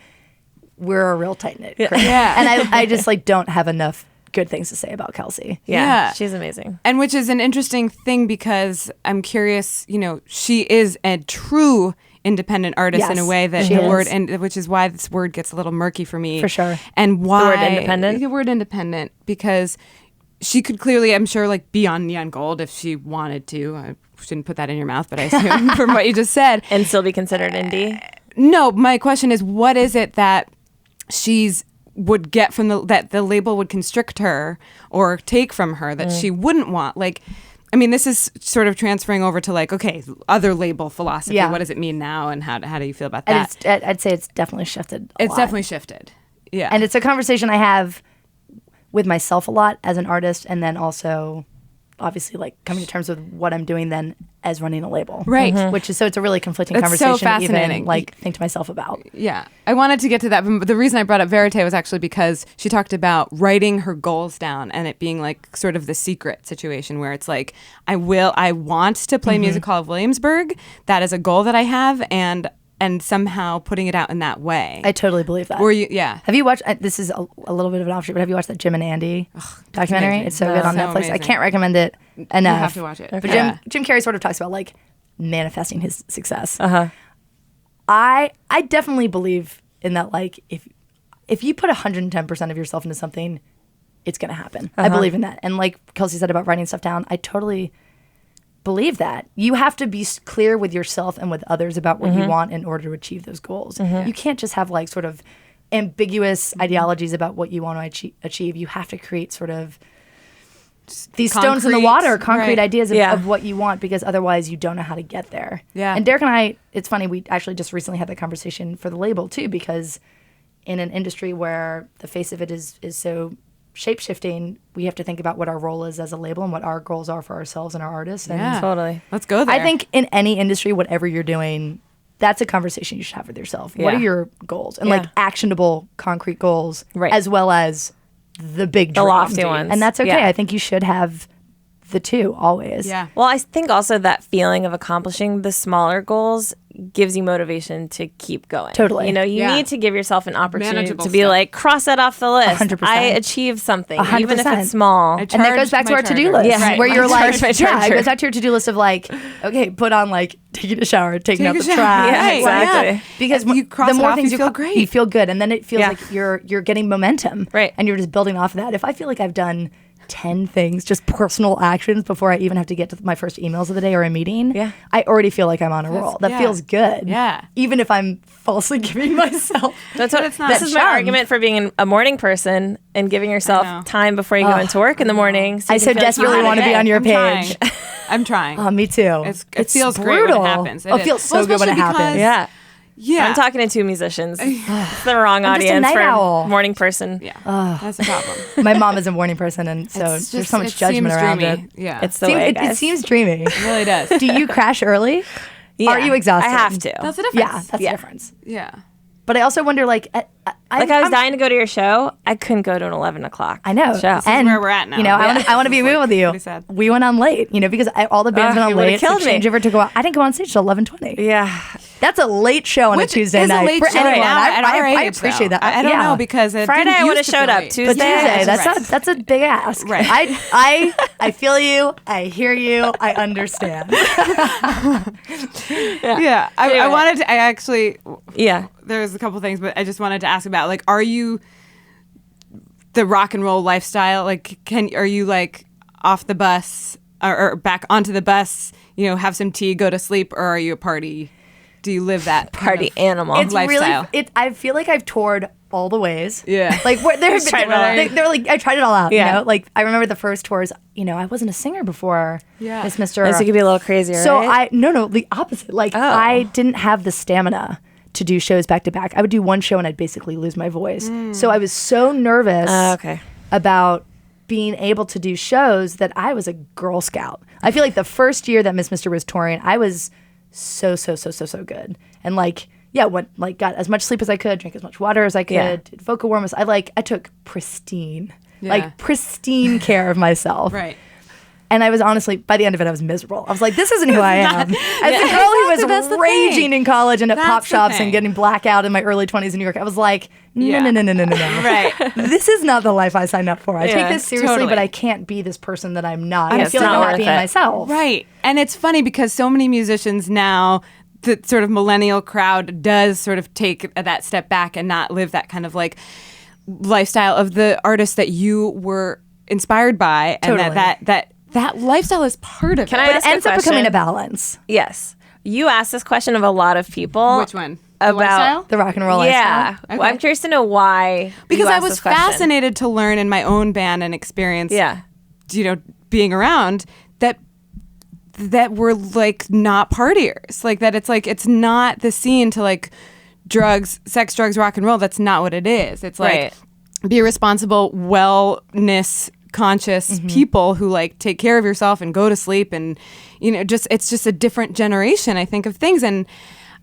we're a real tight-knit crew. Yeah. And I just don't have enough good things to say about Kelsey. Yeah. She's amazing. And which is an interesting thing because I'm curious, she is a true independent artist in a Yes, way that she the is. word, and which is why this word gets a little murky for me. For sure. And why word independent? The word independent, because she could clearly, I'm sure, like be on Neon Gold if she wanted to. I shouldn't put that in your mouth, but I assume from what you just said. And still be considered indie. No, my question is, what is it that she's would get from that the label would constrict her or take from her that she wouldn't want? Like, I mean, this is sort of transferring over to like, okay, other label philosophy. Yeah. What does it mean now, and how do you feel about And that? I'd say it's definitely shifted a It's lot. definitely shifted. Yeah, And it's a conversation I have with myself a lot as an artist, and then also obviously like coming to terms with what I'm doing then as running a label. Right. Which is, so it's a really conflicting It's so conversation to even fascinating. like think to myself about. Yeah, I wanted to get to that, but the reason I brought up Verite was actually because she talked about writing her goals down and it being like sort of the secret situation where it's like, I want to play Music Hall of Williamsburg. That is a goal that I have, and somehow putting it out in that way. I totally believe that. Or yeah. Have you watched, this is a little bit of an offshoot, but have you watched that Jim and Andy documentary? amazing. It's so good on So Netflix. I amazing. can't recommend it enough. have to watch it. But Okay. Jim Carrey sort of talks about like manifesting his success. Uh-huh. I definitely believe in that. Like if you put 110% of yourself into something, it's going to happen. I believe in that. And like Kelsey said about writing stuff down, I totally believe that. You have to be clear with yourself and with others about what you want in order to achieve those goals. You can't just have like sort of ambiguous ideologies about what you want to achieve. You have to create sort of these stones in the Concrete, water, concrete right. ideas of, Yeah. of what you want, because otherwise you don't know how to get there. Yeah. And Derek and I, it's funny, we actually just recently had that conversation for the label too, because in an industry where the face of it is so shape-shifting, we have to think about what our role is as a label and what our goals are for ourselves and our artists. And Yeah. Totally. Let's go there. I think in any industry, whatever you're doing, that's a conversation you should have with yourself. What Yeah. are your goals? And Yeah. like actionable, concrete goals, Right. as well as the big The dream. lofty ones. And that's okay. Yeah. I think you should have the two always. yeah. Well, I think also that feeling of accomplishing the smaller goals gives you motivation to keep going. Totally. You Yeah. need to give yourself an opportunity Manageable to be stuff. like, cross that off the list. 100%. I achieved something, even if 100%. it's small. I And that goes charged back to my our to-do charger. list, Yeah, right. where My you're like, charge, my yeah, it charger. goes back to your to-do list of like, okay, put on like taking a shower, taking Take out a the shower. trash. Yeah, Right. exactly. Yeah. Because You cross the it more off, things you feel great. you feel good, and then it feels Yeah. like you're getting momentum, Right. And you're just building off of that. If I feel like I've done 10 things, just personal actions before I even have to get to my first emails of the day or a meeting, Yeah. I already feel like I'm on a roll. That yeah. feels good. Yeah. Even if I'm falsely giving myself. That's what it's not this is my chum. argument for being a morning person and giving I know. yourself time before you go into work in the morning. So I you so can feel like you desperately had a want to be day. on your I'm page. trying. I'm trying. Oh, me too. It feels great when it happens. It feels so good when it happens. Yeah. Yeah. I'm talking to two musicians. It's the wrong I'm just a audience night for owl. a morning person. Yeah. That's a problem. My mom is a morning person, and so It's there's just- so much it judgment seems around dreamy. it. Yeah. It's the way, It guys. seems dreamy. It really does. Do you crash early? Yeah. Are you exhausted? I have to. That's a difference. Yeah, that's Yeah. the difference. Yeah. But I also wonder, like, I was dying to go to your show. I couldn't go to an 11 o'clock I know. show. And where we're at now. You know, Yeah. I want to be real with you. pretty sad. We went on late, because all the bands went on you would've late. So killed me. changeover to go out. I didn't go on stage till 11:20. Yeah. That's a late show on Which a Tuesday is night a late for show anyone. now at our I age, appreciate though. that. I don't Yeah. know because it Friday didn't I would've used to showed feel up. late. Tuesday, But Tuesday, Right. that's a big ask. Right. I feel you. I hear you. I understand. Yeah. I actually, Yeah. there's a couple things, but I just wanted to ask about, like, are you the rock and roll lifestyle? Like, are you like off the bus or back onto the bus, have some tea, go to sleep, or are you a party? Do you live that Party kind of animal. It's lifestyle? really. I feel like I've toured all the ways. Yeah. Like they're like, I tried it all out. Yeah. You know, like I remember the first tours. You know, I wasn't a singer before. Yeah. Miss Mr. So it could be a little crazier. So right? the opposite. Like I didn't have the stamina to do shows back to back. I would do one show and I'd basically lose my voice. So I was so nervous about being able to do shows that I was a Girl Scout. I feel like the first year that Miss Mr. was touring, I was so good. And got as much sleep as I could, drank as much water as I could, did vocal warm-ups. I took pristine care of myself. Right. And I was honestly, by the end of it, I was miserable. I was like, this isn't who I am. As a girl who was raging in college and at pop shops and getting blackout in my early 20s in New York, I was like, no. Right. This is not the life I signed up for. I take this seriously, totally. but I can't be this person that I'm not. Yeah, I feel like I'm not being myself. Right. And it's funny because so many musicians now, the sort of millennial crowd does sort of take that step back and not live that kind of like lifestyle of the artists that you were inspired by. And that lifestyle is part of it. Can I But ask it ends a up question? becoming a balance. Yes. You asked this question of a lot of people. Which one? About The rock and roll yeah. lifestyle. Well, I'm curious to know why. Because you I asked was this question. fascinated to learn in my own band and experience, being around that we're like not partiers, like that it's not the scene to like drugs, sex, drugs, rock and roll. That's not what it is. It's like be responsible, wellness conscious people who like take care of yourself and go to sleep, and it's just a different generation, I think, of things. And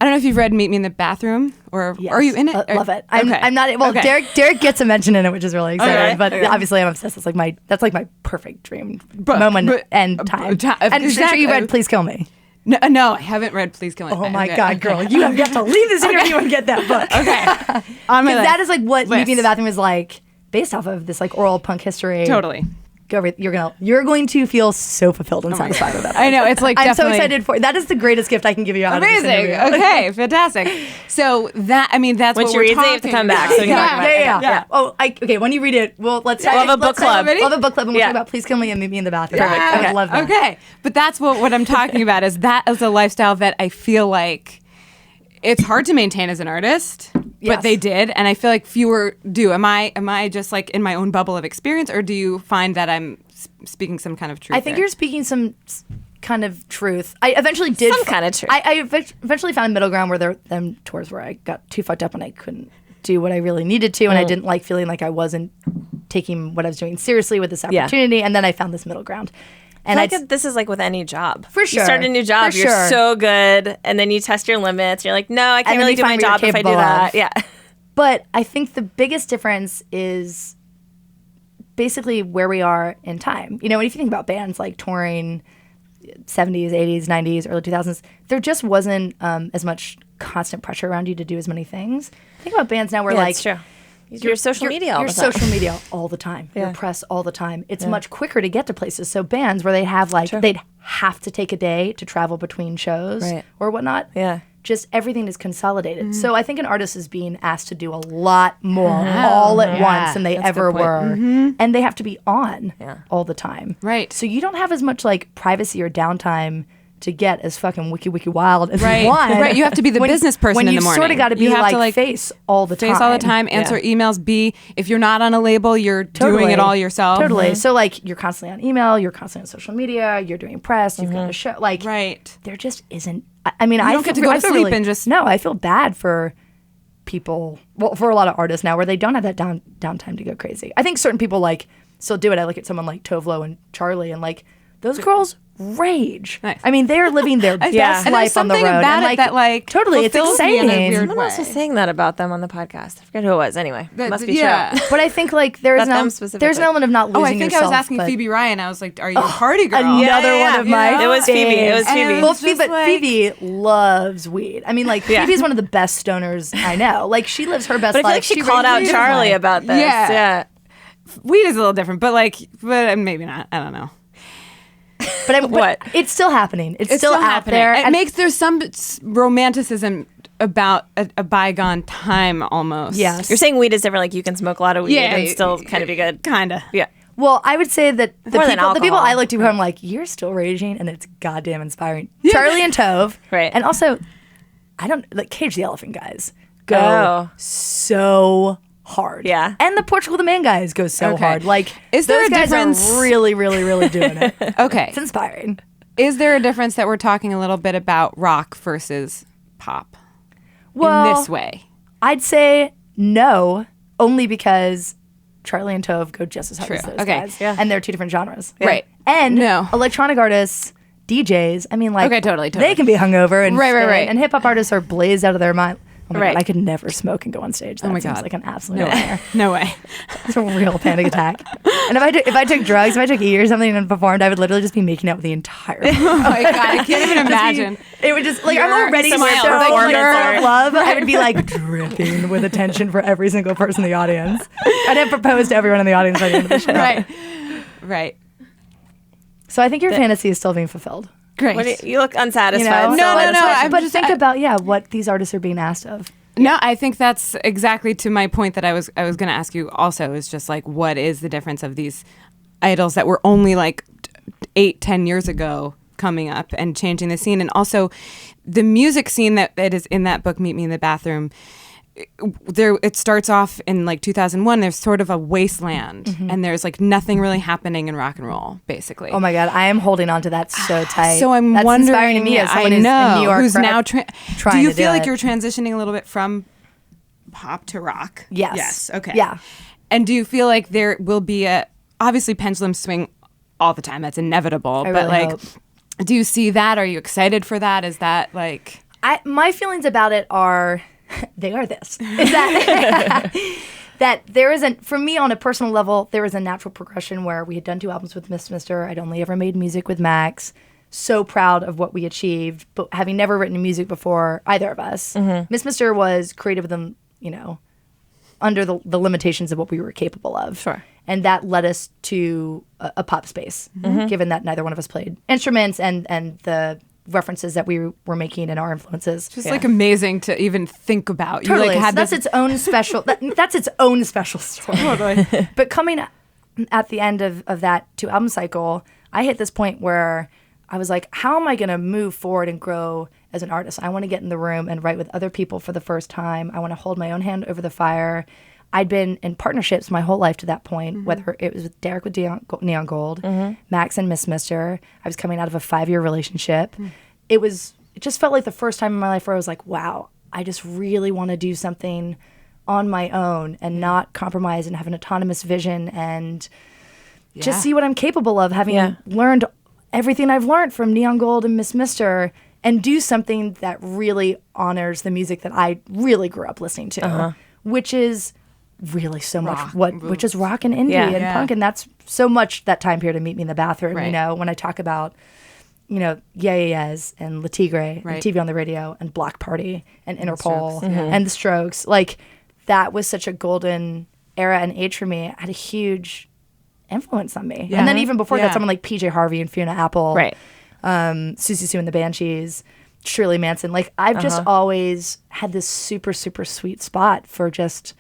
I don't know if you've read Meet Me in the Bathroom, or Yes. are you in it? Love it. Okay. I'm not. Well, Okay. Derek gets a mention in it, which is really exciting. Okay. But obviously, I'm obsessed. That's like my perfect dream moment and time. And I'm sure you read Please Kill Me. No, I haven't read Please Kill Me. Oh my God, girl, you have to leave this interview and get that book. Okay. On my Because list. that is like what Meet Me in the List. Bathroom is like, based off of this like oral punk history. Totally. You're going to feel so fulfilled and satisfied with that. I know, it's like I'm so definitely- excited for that. Is the greatest gift I can give you out of this Amazing. interview. Okay, fantastic. So that's Once what you we're read it, talking you have to come back. So we can about. talk about it. Yeah. Oh, okay. When you read it, let's have a book club. We'll have a book club and we'll Yeah. talk about Please Kill Me and Meet Me in the Bathroom. Perfect. I Okay. would love that. Okay, but that's what I'm talking about. Is a lifestyle that I feel like it's hard to maintain as an artist, Yes. but they did, and I feel like fewer do. Am I just like in my own bubble of experience, or do you find that I'm speaking some kind of truth? I think there? you're speaking some kind of truth. I eventually did Some kind of truth. I eventually found a middle ground where there were them tours where I got too fucked up and I couldn't do what I really needed to, and I didn't like feeling like I wasn't taking what I was doing seriously with this opportunity. And then I found this middle ground. And I feel like this is like with any job. For sure. You start a new job, For you're sure. so good, and then you test your limits. You're like, no, I can't And then really you do my find what job you're if I do capable that. of. Yeah. But I think the biggest difference is basically where we are in time. If you think about bands like touring 70s, 80s, 90s, early 2000s, there just wasn't as much constant pressure around you to do as many things. Think about bands now where It's true. Your social media all Your the time. social media all the time. Yeah. Your press all the time. It's much quicker to get to places. So bands where they have they'd have to take a day to travel between shows Right. or whatnot. Yeah. Just everything is consolidated. So I think an artist is being asked to do a lot more all at once than they ever were. And they have to be on all the time. Right. So you don't have as much like privacy or downtime to get as fucking wiki wild as Right. you want. Right. You have to be the business person when in you the morning. sort of got to be You have to, like face all the time. face all the time, answer emails. If you're not on a label, you're doing it all yourself. Totally. So like you're constantly on email, you're constantly on social media, you're doing press, you've got a show. Like Right. there just isn't. I mean, I don't get to go to sleep and just- no. I feel bad for people. Well, for a lot of artists now, where they don't have that downtime to go crazy. I think certain people like still do it. I look at someone like Tovlo and Charlie, and like those girls rage. Nice. I mean, they're living their best And there's life on the road. something about and it that, like, totally, it's fulfills me in a exciting. weird Someone else was saying that about them on the podcast. I forget who it was. Anyway, it must be true. But I think like there's About them there's specifically. an element of not losing I think yourself. I was asking but- Phoebe Ryan. I was like, "Are you a party girl?" Another one of my. It was Phoebe. It was faves. Phoebe. And Well, It's just Phoebe, but like- Phoebe loves weed. I mean, like Phoebe's one of the best stoners I know. Like she lives her best But I feel life. like she called out rages Charlie life. about this. Yeah. Yeah. Weed is a little different, but maybe not. I don't know. But it's still happening. It's still out happening. there. There's some romanticism about a bygone time almost. Yes. You're saying weed is different. Like you can smoke a lot of weed Yeah, and still kind of be good. Kinda. Yeah. Well, I would say that the More than people alcohol. I look to who I'm like, you're still raging, and it's goddamn inspiring. Charlie and Tove, Right. And also, I don't like Cage the Elephant guys. Go Oh. so hard. Yeah. And the Portugal the Man guys go so Okay. hard. Like, Is there those a guys difference- are really, really, really doing it. Okay. It's inspiring. Is there a difference that we're talking a little bit about rock versus pop Well, in this way? I'd say no, only because Charlie and Tove go just as hard True. as those Okay. guys. Yeah. And they're two different genres. Right. And No. electronic artists, DJs, I mean, like, Okay, totally. they can be hungover and Right. And hip hop artists are blazed out of their mind. Oh my Right. God, I could never smoke and go on stage. That my seems God. like an absolute No nightmare. way. No way. It's a real panic attack. And if I took drugs, if I took E or something and performed, I would literally just be making out with the entire Oh my God. I can't even imagine. It would just like I'm You're already so smile like, full performance of love. I would be like dripping with attention for every single person in the audience. I'd have proposed to everyone in the audience by the end of the show. Right. Right. So I think your fantasy is still being fulfilled. Great. You look unsatisfied. You know? No, no, no, I'm But just- think about what these artists are being asked of. No, I think that's exactly to my point that I was going to ask you also is just like, what is the difference of these idols that were only like 8-10 years ago coming up and changing the scene? And also the music scene that is in that book, Meet Me in the Bathroom, it starts off in like 2001. There's sort of a wasteland and there's like nothing really happening in rock and roll, basically. Oh my God, I am holding on to that so tight. So I'm That's wondering, inspiring to me as someone I who's know, in New York who's now trying do you to feel do like it. you're transitioning a little bit from pop to rock? Yes. Yes. Okay. Yeah. And do you feel like there will be obviously pendulums swing all the time. That's inevitable. I but really like, hope. do you see that? Are you excited for that? Is that like? My feelings about it are, they are this, is that that there isn't, for me on a personal level, there is a natural progression where we had done 2 albums with Miss Mister. I'd only ever made music with Max. So proud of what we achieved, but having never written music before either of us, Miss Mister was creative with them, under the limitations of what we were capable of. Sure. And that led us to a pop space, given that neither one of us played instruments and the references that we were making and our influences. Just like amazing to even think about. Totally. You like had So that's this. its own special. That's its own special story. Totally. But coming at the end of that 2 album cycle, I hit this point where I was like, how am I going to move forward and grow as an artist? I want to get in the room and write with other people for the first time. I want to hold my own hand over the fire. I'd been in partnerships my whole life to that point, whether it was with Derek with Neon Gold, Max and Miss Mister. I was coming out of a 5-year relationship. It just felt like the first time in my life where I was like, wow, I just really want to do something on my own and not compromise and have an autonomous vision and just see what I'm capable of, having learned everything I've learned from Neon Gold and Miss Mister, and do something that really honors the music that I really grew up listening to, which is really so much which is rock and indie and punk, and that's so much that time period of Meet Me in the Bathroom. Right. When I talk about Yeah Yeahs and Le Tigre and TV on the Radio and Block Party and Interpol and The Strokes, like that was such a golden era and age for me. It had a huge influence on me. And then even before that, someone like PJ Harvey and Fiona Apple, Right. Susie Sue and the Banshees, Shirley Manson. Like I've just always had this super, super sweet spot for just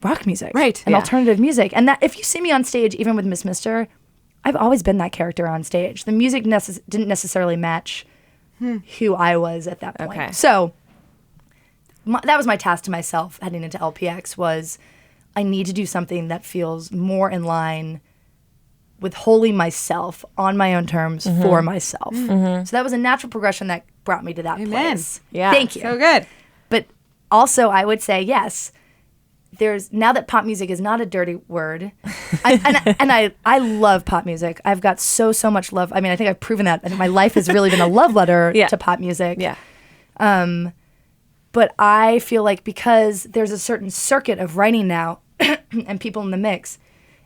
rock music, Right. and alternative music. And that if you see me on stage, even with Miss Mister, I've always been that character on stage. The music didn't necessarily match who I was at that point. Okay. So that was my task to myself heading into LPX was I need to do something that feels more in line with wholly myself on my own terms for myself. So that was a natural progression that brought me to that place. Yeah. Thank you. So good. But also, I would say yes. There's now that pop music is not a dirty word, I love pop music. I've got so much love. I mean, I think I've proven that. I think my life has really been a love letter to pop music. Yeah. But I feel like because there's a certain circuit of writing now and people in the mix,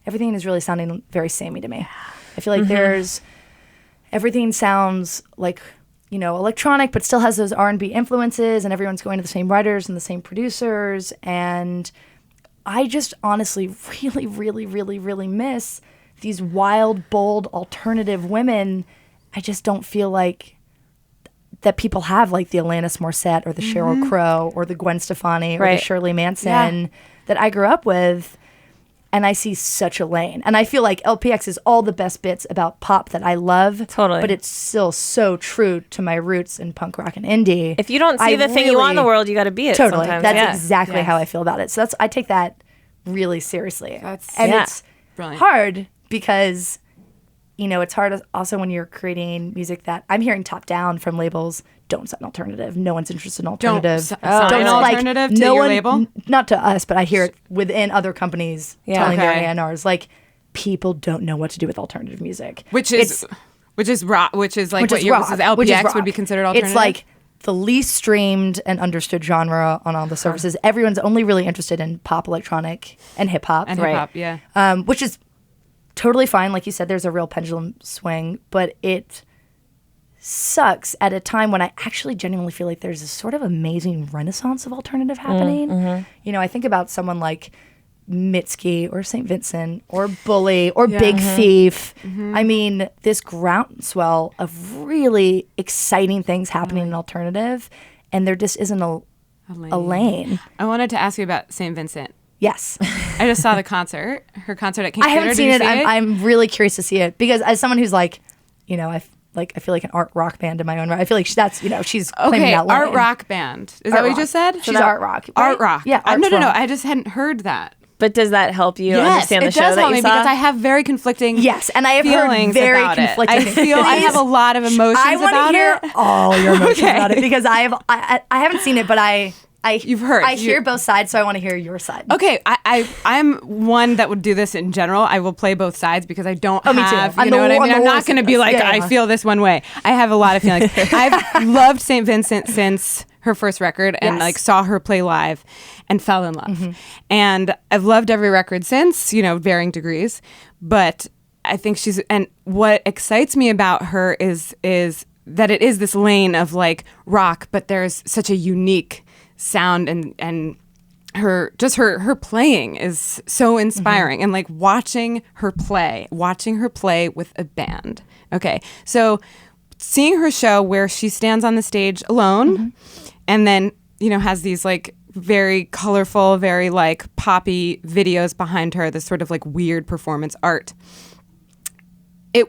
everything is really sounding very samey to me. I feel like everything sounds like, electronic, but still has those R&B influences, and everyone's going to the same writers and the same producers. And I just honestly really, really, really, really miss these wild, bold, alternative women. I just don't feel like that people have, like the Alanis Morissette or the Sheryl Crow or the Gwen Stefani or the Shirley Manson that I grew up with. And I see such a lane. And I feel like LPX is all the best bits about pop that I love. Totally. But it's still so true to my roots in punk rock and indie. If you don't see the thing you want in the world, you got to be it Totally. sometimes. That's exactly how I feel about it. So I take that really seriously. And Yeah. it's Brilliant. hard because, you know, it's hard also when you're creating music that I'm hearing top down from labels. Don't sign alternative. No one's interested in alternative. Sign alternative to no your one, label? Not to us, but I hear it within other companies telling their Okay. A&Rs, like, people don't know what to do with alternative music. Which is rock, which is like Which what is yours rock, is which is LPX would rock. be considered alternative. It's like the least streamed and understood genre on all the services. Everyone's only really interested in pop, electronic, and hip hop. and hip hop, yeah. Which is totally fine. Like you said, there's a real pendulum swing, but it sucks at a time when I actually genuinely feel like there's this sort of amazing renaissance of alternative happening. You know, I think about someone like Mitski or St. Vincent or Bully or Big Thief. I mean, this groundswell of really exciting things happening in alternative, and there just isn't a lane. I wanted to ask you about St. Vincent. Yes. I just saw the concert, her concert at King I Theater. haven't Did seen you it. see I'm really curious to see it because as someone who's like, you know, I feel like an art rock band in my own right. I feel like that's, you know, she's claiming Okay, that lane. art rock band. Is that Art what you rock. just said? She's art rock. Art right? rock. Yeah. No, no. rock. I just hadn't heard that. But does that help you understand the it show does that help you me saw? because I have very conflicting Yes, and I have heard feelings very about conflicting it. I feel I have a lot of emotions I want about to hear it. all your emotions Okay. about it because I haven't seen it, but You've heard. I hear both sides, so I want to hear your side. Okay, I'm one that would do this in general. I will play both sides because I don't me too. have, I'm you know the- what I I'm mean? the I'm not worst going to at be this. like, Yeah, I yeah. feel this one way. I have a lot of feelings. I've loved St. Vincent since her first record and Yes. like saw her play live and fell in love. And I've loved every record since, you know, varying degrees. But I think and what excites me about her is that it is this lane of like rock, but there's such a unique sound and her playing is so inspiring and like watching her play with a band. Okay. So seeing her show where she stands on the stage alone and then, you know, has these like very colorful, very like poppy videos behind her, this sort of like weird performance art.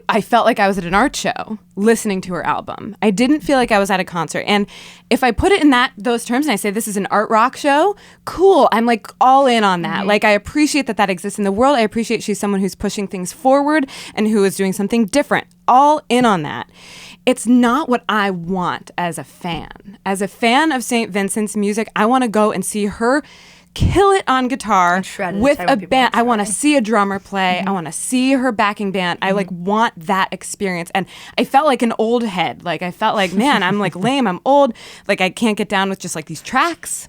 I felt like I was at an art show listening to her album. I didn't feel like I was at a concert. And if I put it in those terms and I say this is an art rock show, cool. I'm like all in on that. Like I appreciate that exists in the world. I appreciate she's someone who's pushing things forward and who is doing something different. All in on that. It's not what I want as a fan. As a fan of St. Vincent's music, I want to go and see her kill it on guitar shred it with inside a when people band. dance I want to around. see a drummer play. I want to see her backing band. I like want that experience. And I felt like an old head. Like I felt like, man, I'm like lame. I'm old. Like I can't get down with just like these tracks.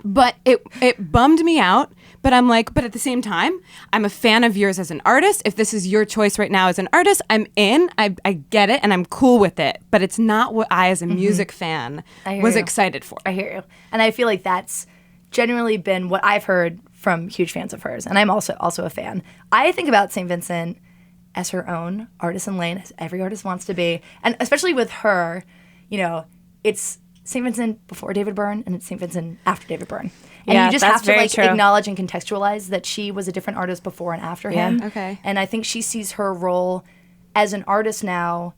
But it bummed me out. But I'm like, but at the same time, I'm a fan of yours as an artist. If this is your choice right now as an artist, I'm in. I get it and I'm cool with it. But it's not what I as a music fan I hear was you. excited for. I hear you. And I feel like that's genuinely been what I've heard from huge fans of hers. And I'm also a fan. I think about St. Vincent as her own artisan lane, as every artist wants to be. And especially with her, you know, it's St. Vincent before David Byrne and it's St. Vincent after David Byrne. And Yeah, you just that's have to very like true. acknowledge and contextualize that she was a different artist before and after him. Okay. And I think she sees her role as an artist now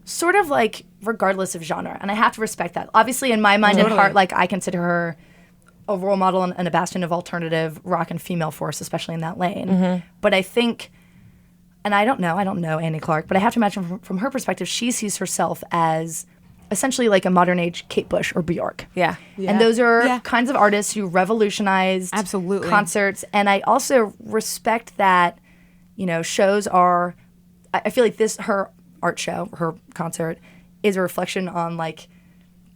sort of like regardless of genre. And I have to respect that. Obviously in my mind and heart, like I consider her a role model and a bastion of alternative rock and female force, especially in that lane. But I think, and I don't know Annie Clark, but I have to imagine from her perspective, she sees herself as essentially like a modern age Kate Bush or Bjork. Yeah. And those are Yeah. kinds of artists who revolutionized Absolutely. concerts. And I also respect that, you know, shows are, I feel like her art show, her concert, is a reflection on like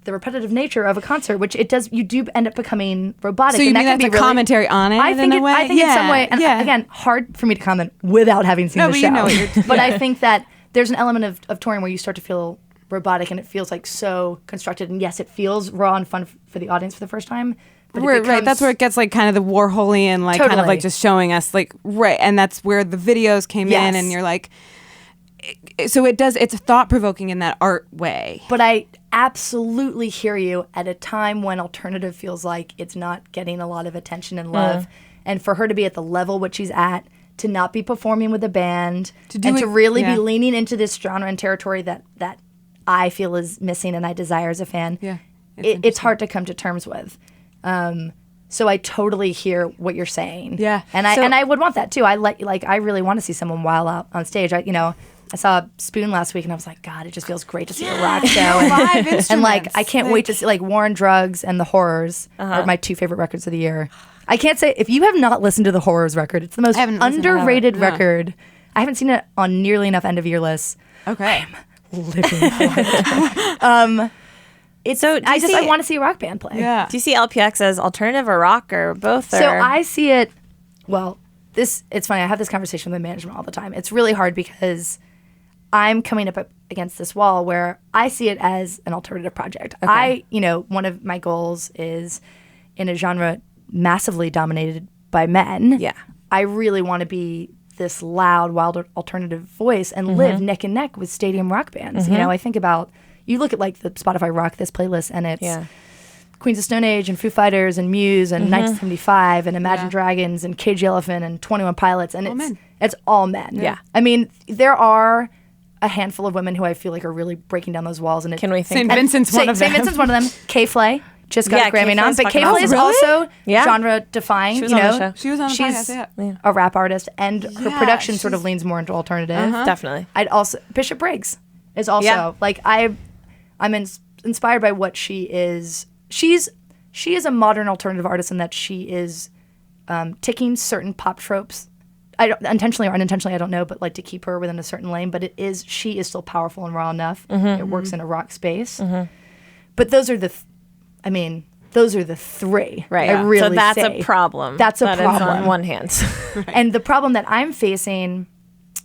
the repetitive nature of a concert, which it does, you do end up becoming robotic. So you and mean that can that's be a commentary on it I think in a way? I think in some Yeah, way, and yeah. again, hard for me to comment without having seen No, the but show. you know what you're- But I yeah. think that there's an element of touring where you start to feel robotic and it feels like so constructed. And yes, it feels raw and fun for the audience for the first time. But it Right, becomes, that's where it gets like kind of the Warholian, like kind of Totally. like just showing us like right, and that's where the videos came Yes. in, and you're like, so it's thought provoking in that art way. But I absolutely hear you at a time when alternative feels like it's not getting a lot of attention and love. And for her to be at the level which she's at, to not be performing with a band, do and it- to really yeah. be leaning into this genre and territory that I feel is missing and I desire as a fan, Yeah, it's hard to come to terms with. So I totally hear what you're saying. Yeah. And I would want that too. I really want to see someone wild out on stage. I saw Spoon last week and I was like, God, it just feels great to see a rock show. Live And like, instruments. I can't wait to see like War on Drugs and The Horrors are my 2 favorite records of the year. I can't say, if you have not listened to The Horrors record, it's the most haven't listened to that. underrated Yeah. record. I haven't seen it on nearly enough end of year lists. Okay. Living for it. I want to see a rock band play. Yeah. Do you see LPX as alternative or rock or both? Or? So I see it, it's funny, I have this conversation with my management all the time. It's really hard because I'm coming up against this wall where I see it as an alternative project. Okay. One of my goals is in a genre massively dominated by men. Yeah. I really want to be this loud, wild alternative voice and live neck and neck with stadium rock bands. I think about, you look at like the Spotify Rock This playlist and it's Queens of Stone Age and Foo Fighters and Muse and 1975 and Imagine Dragons and Cage the Elephant and 21 Pilots and it's all men. Yeah. I mean, there are a handful of women who I feel like are really breaking down those walls. And Can we think? St. Vincent's one of them. St. Vincent's one of them. K-Flay just got Yeah, a Grammy nom, K-Flay's but fucking K-Flay is awesome. also Yeah. genre defying. She was on the show. She was on the She's podcast, a rap artist, and her Yeah, production sort she's- of leans more into alternative. Definitely. I'd also Bishop Briggs is also Yeah. like I'm inspired by what she is. She is a modern alternative artist in that she is ticking certain pop tropes. I don't, intentionally or unintentionally, I don't know, but like to keep her within a certain lane. But she is still powerful and raw enough. It works in a rock space. But those are the three. Right. I really so that's say. a problem. That's a That is problem. on one hand. And the problem that I'm facing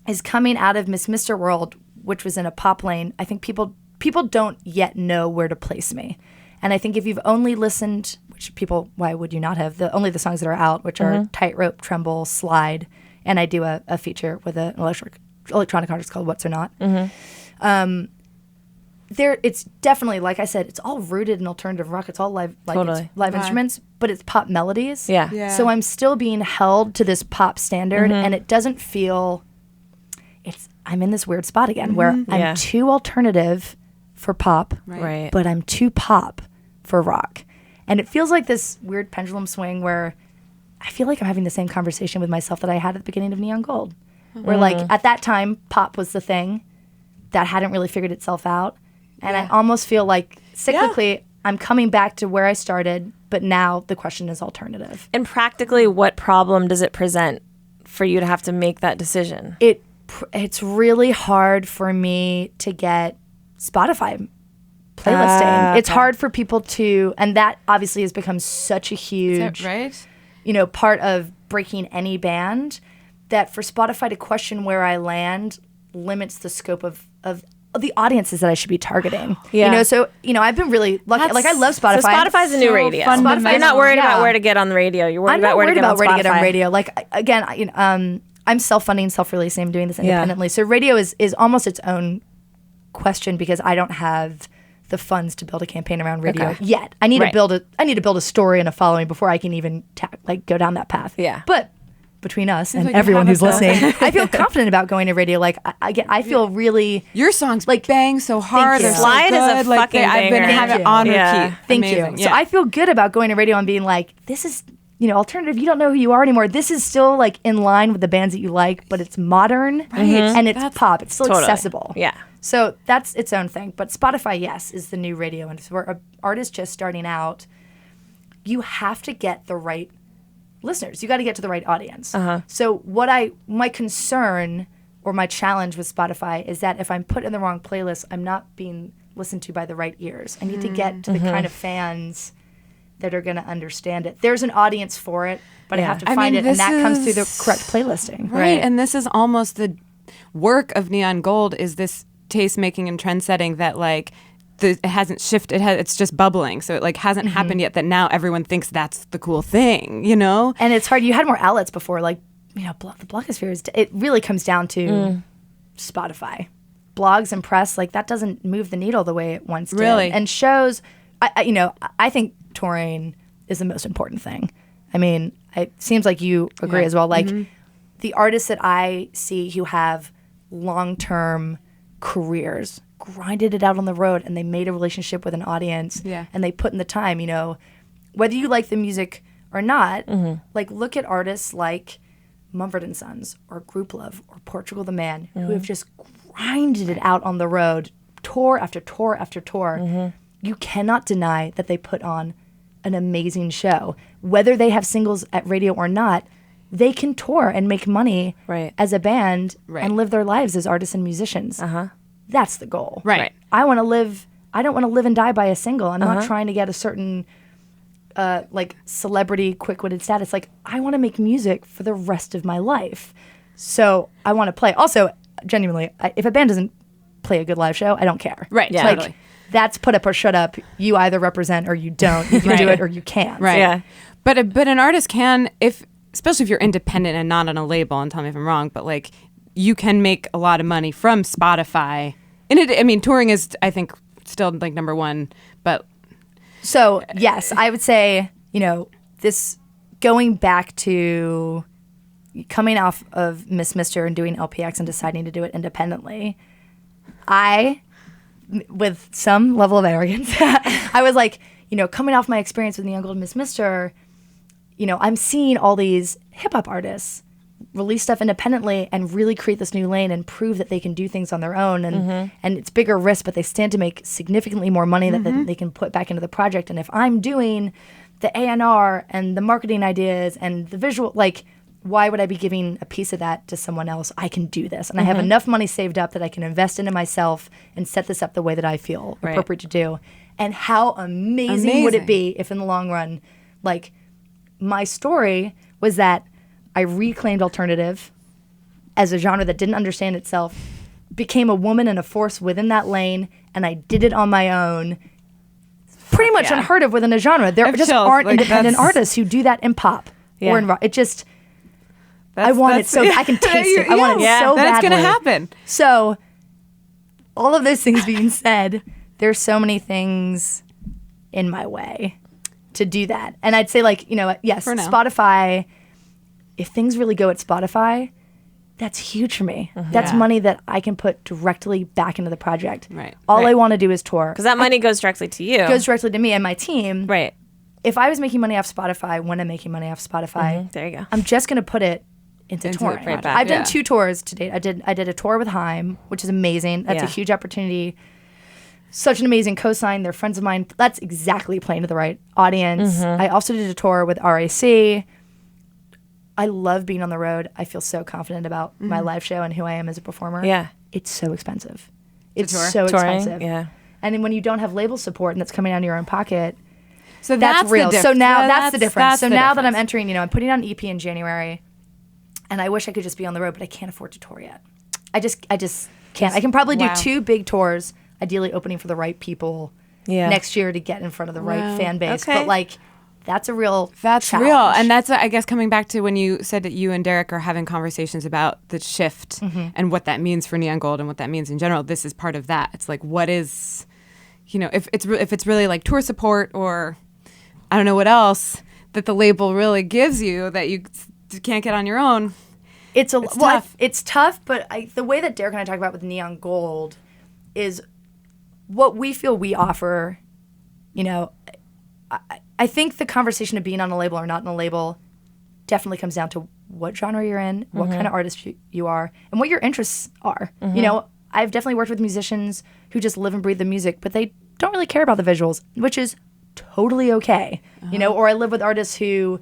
is coming out of Miss Mister World, which was in a pop lane. I think people don't yet know where to place me. And I think if you've only listened, which why would you not have, only the songs that are out, which are Tightrope, Tremble, Slide, and I do a feature with an electronic artist called What's or Not. It's definitely, like I said, it's all rooted in alternative rock. It's all live, Totally. it's live instruments, but it's pop melodies. Yeah. Yeah. So I'm still being held to this pop standard, and it doesn't feel. I'm in this weird spot again where Yeah. I'm too alternative for pop, Right. but I'm too pop for rock, and it feels like this weird pendulum swing where I feel like I'm having the same conversation with myself that I had at the beginning of Neon Gold, where like at that time pop was the thing that hadn't really figured itself out. And I almost feel like cyclically I'm coming back to where I started, but now the question is alternative. And practically, what problem does it present for you to have to make that decision? It's really hard for me to get Spotify playlisting. It's hard for people to, and that obviously has become such a huge, right? Part of breaking any band, that for Spotify to question where I land limits the scope of the audiences that I should be targeting. Yeah. So I've been really lucky. Like I love Spotify. So Spotify's a new so radio. fundamental. You're not worried about Yeah. where to get on the radio. You're worried I'm about not where worried to get about on where to get on Spotify. radio. Like again, I'm self-funding, self-releasing. I'm doing this independently. So radio is almost its own question because I don't have the funds to build a campaign around radio yet. I need to build a story and a following before I can even go down that path. Yeah. But between us and like you everyone have who's a listening, I feel confident about going to radio. Like I feel really. Your songs Like, bang so hard. you. They're so Slide is a good. Like, fucking I've been banger. having Thank on you. repeat. Yeah. Thank Amazing. you. Yeah. So I feel good about going to radio and being like, this is, alternative. You don't know who you are anymore. This is still like in line with the bands that you like, but it's modern and it's pop. It's still Totally. accessible. Yeah. So that's its own thing. But Spotify, yes, is the new radio. And for an artist just starting out, you have to get the right listeners. You got to get to the right audience. So my concern or my challenge with Spotify is that if I'm put in the wrong playlist, I'm not being listened to by the right ears. I need to get to the kind of fans that are going to understand it. There's an audience for it, but I have to find it, and that comes through the correct playlisting. Right. And this is almost the work of Neon Gold, is this taste making and trend setting that like it hasn't shifted. It's just bubbling. So it like hasn't happened yet that now everyone thinks that's the cool thing, And it's hard. You had more outlets before, like, the blogosphere is, it really comes down to Spotify. Blogs and press, like, that doesn't move the needle the way it once did. Really? And shows, I think touring is the most important thing. I mean, it seems like you agree as well. Like, the artists that I see who have long-term careers grinded it out on the road, and they made a relationship with an audience, Yeah. and they put in the time, whether you like the music or not, like look at artists like Mumford & Sons or Group Love or Portugal the Man who have just grinded it out on the road, tour after tour after tour. You cannot deny that they put on an amazing show. Whether they have singles at radio or not, they can tour and make money as a band and live their lives as artists and musicians. That's the goal. Right. I don't want to live and die by a single. I'm not trying to get a certain like celebrity quick-witted status. Like, I want to make music for the rest of my life. So I want to play. Also, genuinely, if a band doesn't play a good live show, I don't care. Right. Yeah. Like, Totally. that's put up or shut up. You either represent or you don't. You can do it or you can't. Right. Yeah. But an artist can, especially if you're independent and not on a label, and tell me if I'm wrong, but like you can make a lot of money from Spotify. And touring is, I think, still like number one, but So, yes, I would say, this going back to coming off of Miss Mister and doing LPX and deciding to do it independently, with some level of arrogance, I was like, coming off my experience with Neon Gold and Miss Mister, I'm seeing all these hip hop artists release stuff independently and really create this new lane and prove that they can do things on their own. And it's bigger risk, but they stand to make significantly more money that they can put back into the project. And if I'm doing the A&R and the marketing ideas and the visual, like, why would I be giving a piece of that to someone else? I can do this. And I have enough money saved up that I can invest into myself and set this up the way that I feel appropriate to do. And how amazing would it be if in the long run, like, my story was that I reclaimed alternative as a genre that didn't understand itself, became a woman and a force within that lane, and I did it on my own. Pretty much unheard of within a genre. There just aren't independent artists who do that in pop or in rock. It just, I want it so I can taste it. I want it so badly. That's going to happen. So, all of those things being said, there's so many things in my way to do that. And I'd say, like, yes, Spotify, if things really go at Spotify, that's huge for me. That's money that I can put directly back into the project. Right. All I want to do is tour. Because that money goes directly to you. It goes directly to me and my team. Right. If I was making money off Spotify, when I'm making money off Spotify, There you go. I'm just going to put it into Into touring. right back, I've done 2 tours to date. I did a tour with Haim, which is amazing. That's a huge opportunity. Such an amazing co-sign. They're friends of mine. That's exactly playing to the right audience. I also did a tour with RAC. I love being on the road. I feel so confident about my live show and who I am as a performer. Yeah. It's so expensive. It's tour? so Touring, expensive. yeah. And then when you don't have label support and that's coming out of your own pocket, So that's real. So now that's the difference. So now that I'm entering. entering, I'm putting out an EP in January, and I wish I could just be on the road, but I can't afford to tour yet. I just can't. I can probably do 2 big tours, ideally opening for the right people next year to get in front of the right fan base. Okay. But like, that's a real That's challenge. real. And that's, I guess, coming back to when you said that you and Derek are having conversations about the shift and what that means for Neon Gold and what that means in general. This is part of that. It's like, what is, if it's really like tour support or I don't know what that the label really gives you that you can't get on your own. It's tough. It's tough, but the way that Derek and I talk about with Neon Gold is what we feel we offer. I think the conversation of being on a label or not on a label definitely comes down to what genre you're in, what kind of artist you are, and what your interests are. I've definitely worked with musicians who just live and breathe the music, but they don't really care about the visuals, which is totally okay. Or I live with artists who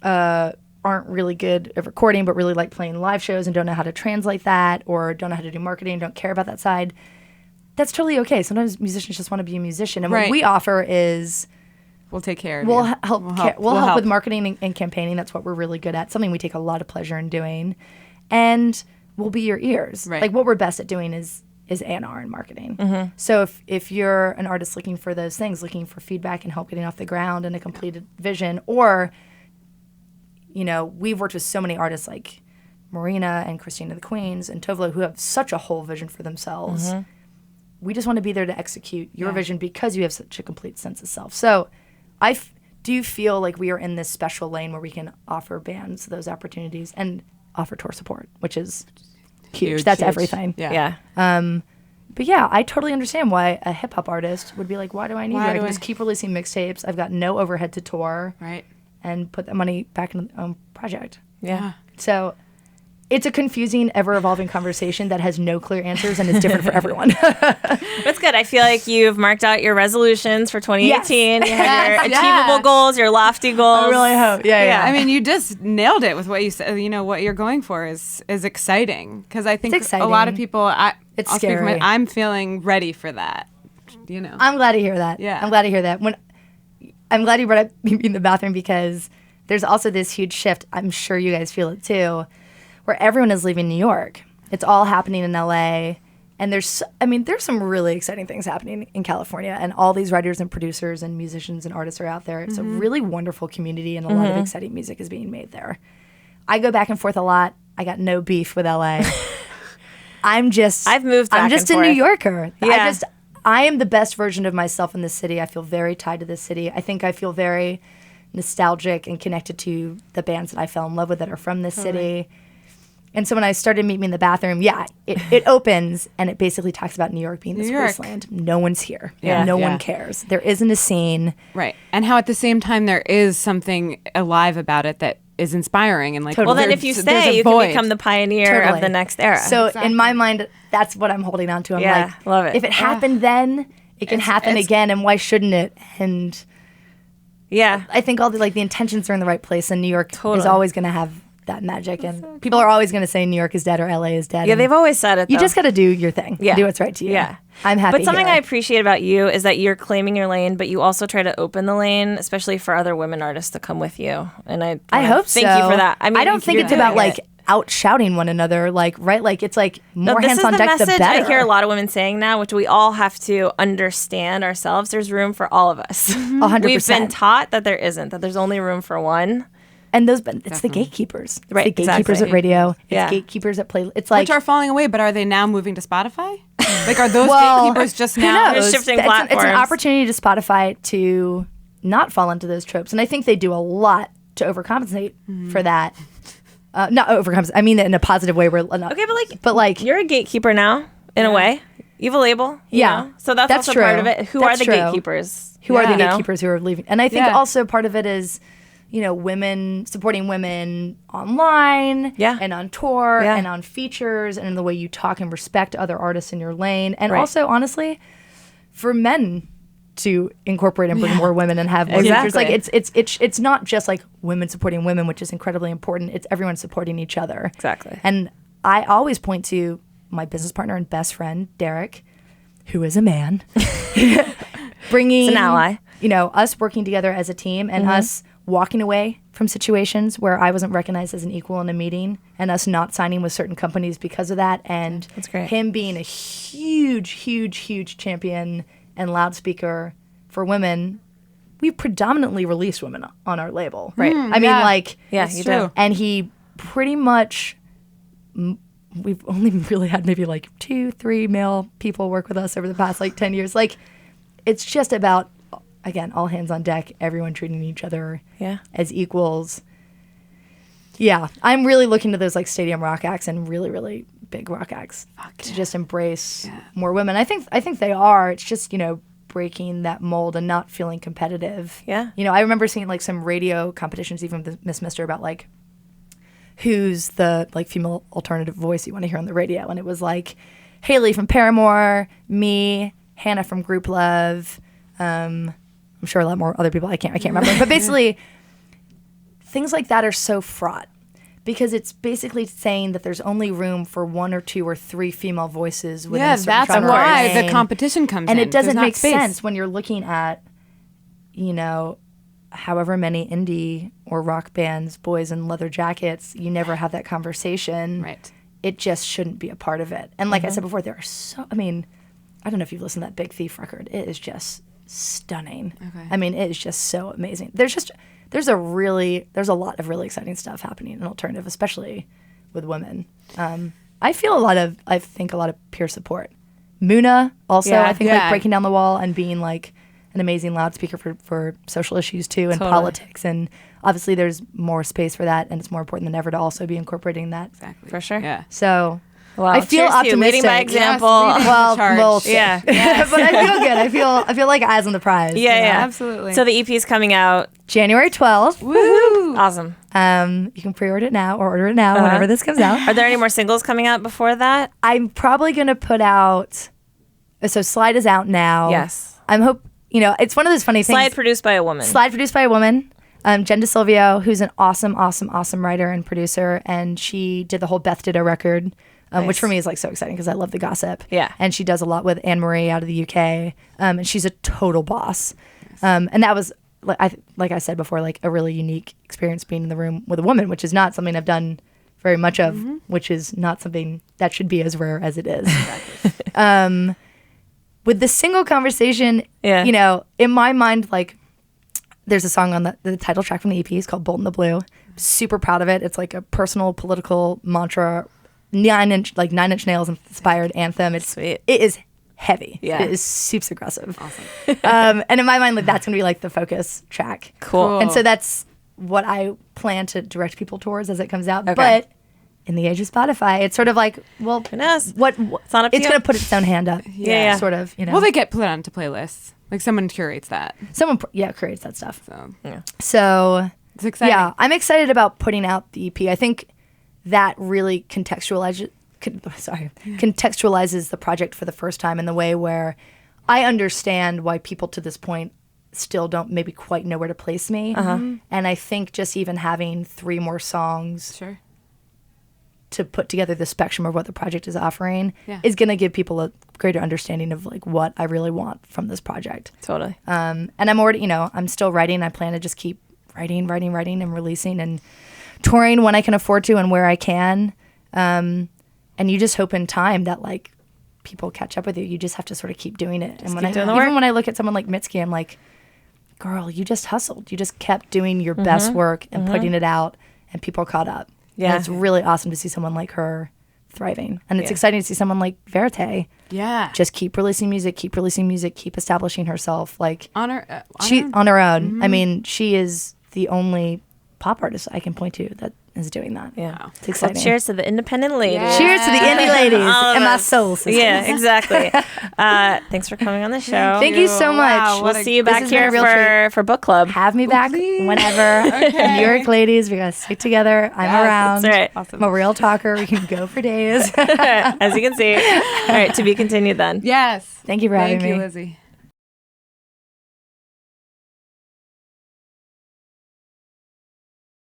aren't really good at recording but really like playing live shows and don't know how to translate that or don't know how to do marketing, don't care about that side. That's totally okay. Sometimes musicians just want to be a musician. And what we offer is We'll take care of we'll you. help with marketing and campaigning. That's what we're really good at. Something we take a lot of pleasure in doing. And we'll be your ears. Right. Like what we're best at doing is A&R and marketing. So if you're an artist looking for those things, looking for feedback and help getting off the ground and a completed vision, or we've worked with so many artists like Marina and Christina the Queens and Tovlo who have such a whole vision for themselves. We just want to be there to execute your vision because you have such a complete sense of self. So I do feel like we are in this special lane where we can offer bands those opportunities and offer tour support, which is huge. That's everything. Yeah. But yeah, I totally understand why a hip hop artist would be like, why do I need you? I do can I- just keep releasing mixtapes. I've got no overhead to tour. Right. and put that money back into their own project. Yeah. So it's a confusing, ever-evolving conversation that has no clear answers and is different for everyone. That's good. I feel like you've marked out your resolutions for 2018. Yes. You have your Yes. achievable goals, your lofty goals. I really hope. Yeah. I mean, you just nailed it with what you said. You know, what you're going for is exciting, because I think It's a lot of exciting. people. It's I'll speak for scary. I'm feeling ready for that. You know, I'm glad to hear that. Yeah. I'm glad to hear that. I'm glad you brought up me in the bathroom, because there's also this huge shift. I'm sure you guys feel it too, where everyone is leaving New York. It's all happening in LA. And there's some really exciting things happening in California, and all these writers and producers and musicians and artists are out there. It's a really wonderful community, and a lot of exciting music is being made there. I go back and forth a lot. I got no beef with LA. I've moved back. I'm just and a New forth. Yorker. Yeah. I am the best version of myself in this city. I feel very tied to this city. I think I feel very nostalgic and connected to the bands that I fell in love with that are from this city. And so when I started Meet Me in the Bathroom, it opens and it basically talks about New York being this wasteland. No one's here. Yeah. No Yeah. one cares. There isn't a scene. right? And how at the same time there is something alive about it that is inspiring, and like, Totally. Well, then if you stay, you can become the pioneer of the next era. So in my mind, that's what I'm holding on to. I'm Yeah, like, love it. if it happened then, it can happen again, and why shouldn't it? And yeah. I think all the intentions are in the right place, and New York Totally. is always going to have that magic, and people are always going to say New York is dead or LA is dead. Yeah, and they've always said it, you though. just got to do your thing. Yeah. Do what's right to you. Yeah. I'm happy. But something here. I appreciate about you is that you're claiming your lane, but you also try to open the lane, especially for other women artists to come with you. And I hope thank so. you for that. I mean, I don't think you're it's about doing it. out shouting one another, right? Like it's like No, more this hands is on the deck, the message better. I hear a lot of women saying now, which we all have to understand ourselves. There's room for all of us. 100%. We've been taught that there isn't, that there's only room for one. And it's the gatekeepers. It's Right, the gatekeepers exactly. at radio. It's Yeah. gatekeepers at play. It's like which are falling away, but are they now moving to Spotify? Like, are those well, gatekeepers just who now? knows? They're shifting It's an platforms. opportunity to Spotify to not fall into those tropes, and I think they do a lot to overcompensate for that. Not overcompensate. I mean that in a positive way. Where Okay, but like you're a gatekeeper now, in a way. You have a label. you Yeah. know? So that's also true. part of it. Who That's are the true. gatekeepers? Who are the You know? gatekeepers who are leaving? And I think Yeah. also part of it is, women supporting women online and on tour Yeah. and on features and in the way you talk and respect other artists in your lane. And Right. also, honestly, for men to incorporate and bring more women and have more features. Like it's not just like women supporting women, which is incredibly important. It's everyone supporting each other. Exactly. And I always point to my business partner and best friend, Derek, who is a man, bringing He's an ally. us working together as a team and us walking away from situations where I wasn't recognized as an equal in a meeting, and us not signing with certain companies because of that. And That's great. him being a huge, huge, huge champion and loudspeaker for women. We predominantly released women on our label. Right. I mean, like, Yeah, That's you true. do. and he pretty much, we've only really had maybe like 2-3 male people work with us over the past 10 years. Like, it's just about, again, all hands on deck, everyone treating each other as equals. Yeah, I'm really looking to those stadium rock acts and really, really big rock acts to just embrace more women. I think they are. It's just, breaking that mold and not feeling competitive. Yeah. I remember seeing some radio competitions, even with Miss Mister, about who's the female alternative voice you want to hear on the radio, and it was Haley from Paramore, me, Hannah from Group Love. I'm sure a lot more other people. I can't remember, but basically, things like that are so fraught because it's basically saying that there's only room for 1 or 2 or 3 female voices within a certain that's genre why lane. the competition comes And in. it doesn't There's not make space. sense when you're looking at, however many indie or rock bands, boys in leather jackets, you never have that conversation. Right. It just shouldn't be a part of it. And like I said before, there are I don't know if you've listened to that Big Thief record. It is just stunning. Okay. I mean, it is just so amazing. There's a lot of really exciting stuff happening in alternative, especially with women. I think a lot of peer support. Muna also, Yeah. I think Yeah. breaking down the wall and being an amazing loudspeaker for social issues too and Totally. politics. And obviously there's more space for that, and it's more important than ever to also be incorporating that. Exactly. For sure. Yeah. So Well, I feel cheers to you, optimistic. leading by example. leading Well, charge. we'll see. Yeah. But I feel good. I feel like eyes on the prize. Yeah, you know? yeah, Absolutely. So the EP is coming out January 12th. Woo! Awesome. You can pre-order it now or order it now whenever this comes out. Are there any more singles coming out before that? I'm probably going to put out, so Slide is out now. Yes. I'm it's one of those funny things. Slide produced by a woman. Slide produced by a woman. Jen DeSilvio, who's an awesome writer and producer, and she did the whole Beth Ditto record, which for me is like so exciting because I love the gossip. Yeah. And she does a lot with Anne Marie out of the UK, and she's a total boss. And that was, like I said before, like a really unique experience being in the room with a woman, which is not something I've done very much of, which is not something that should be as rare as it is. With the single conversation, in my mind, like, there's a song on the title track from the EP. It's called Bolt in the Blue. I'm super proud of it. It's like a personal political mantra, 9 Inch Nails inspired anthem. Sweet. It is heavy. Yeah. It is super aggressive. Awesome. And in my mind, like, that's going to be like the focus track. Cool. And so that's what I plan to direct people towards as it comes out. Okay. But in the age of Spotify, it's sort of like, well, Who knows? what It's not up to it's you. going to put its own hand up. Yeah. Sort of, Well, they get put onto playlists. Like someone curates that. Someone, creates that stuff. So So, it's exciting. yeah, I'm excited about putting out the EP. I think that really contextualizes the project for the first time in the way where I understand why people to this point still don't maybe quite know where to place me. And I think just even having 3 more songs Sure. to put together the spectrum of what the project is offering Yeah. is going to give people a greater understanding of like what I really want from this project. Totally. And I'm already, I'm still writing. I plan to just keep writing and releasing and touring when I can afford to and where I can. And you just hope in time that like people catch up with you. You just have to sort of keep doing it. And keep doing the work. even when I look at someone like Mitski, I'm like, girl, you just hustled. You just kept doing your best work and putting it out, and people caught up. Yeah. And it's really awesome to see someone like her thriving. And it's exciting to see someone like Verite Yeah. just keep releasing music, keep establishing herself. Like on her on her own. I mean, she is the only pop artist I can point to that is doing that. Yeah. Wow. It's exciting. Well, cheers to the independent ladies. Yeah. Cheers to the indie ladies All of and my us. soul sisters. Yeah, exactly. Thanks for coming on the show. Thank you so much. Wow, We'll see you this back has been a here real for book club. Have me back please. whenever. New York ladies, we gotta stick together. I'm around. That's right. Awesome. I'm a real talker. We can go for days. As you can see. All right, to be continued then. Yes. Thank you for having Thank you, me. Lizzy.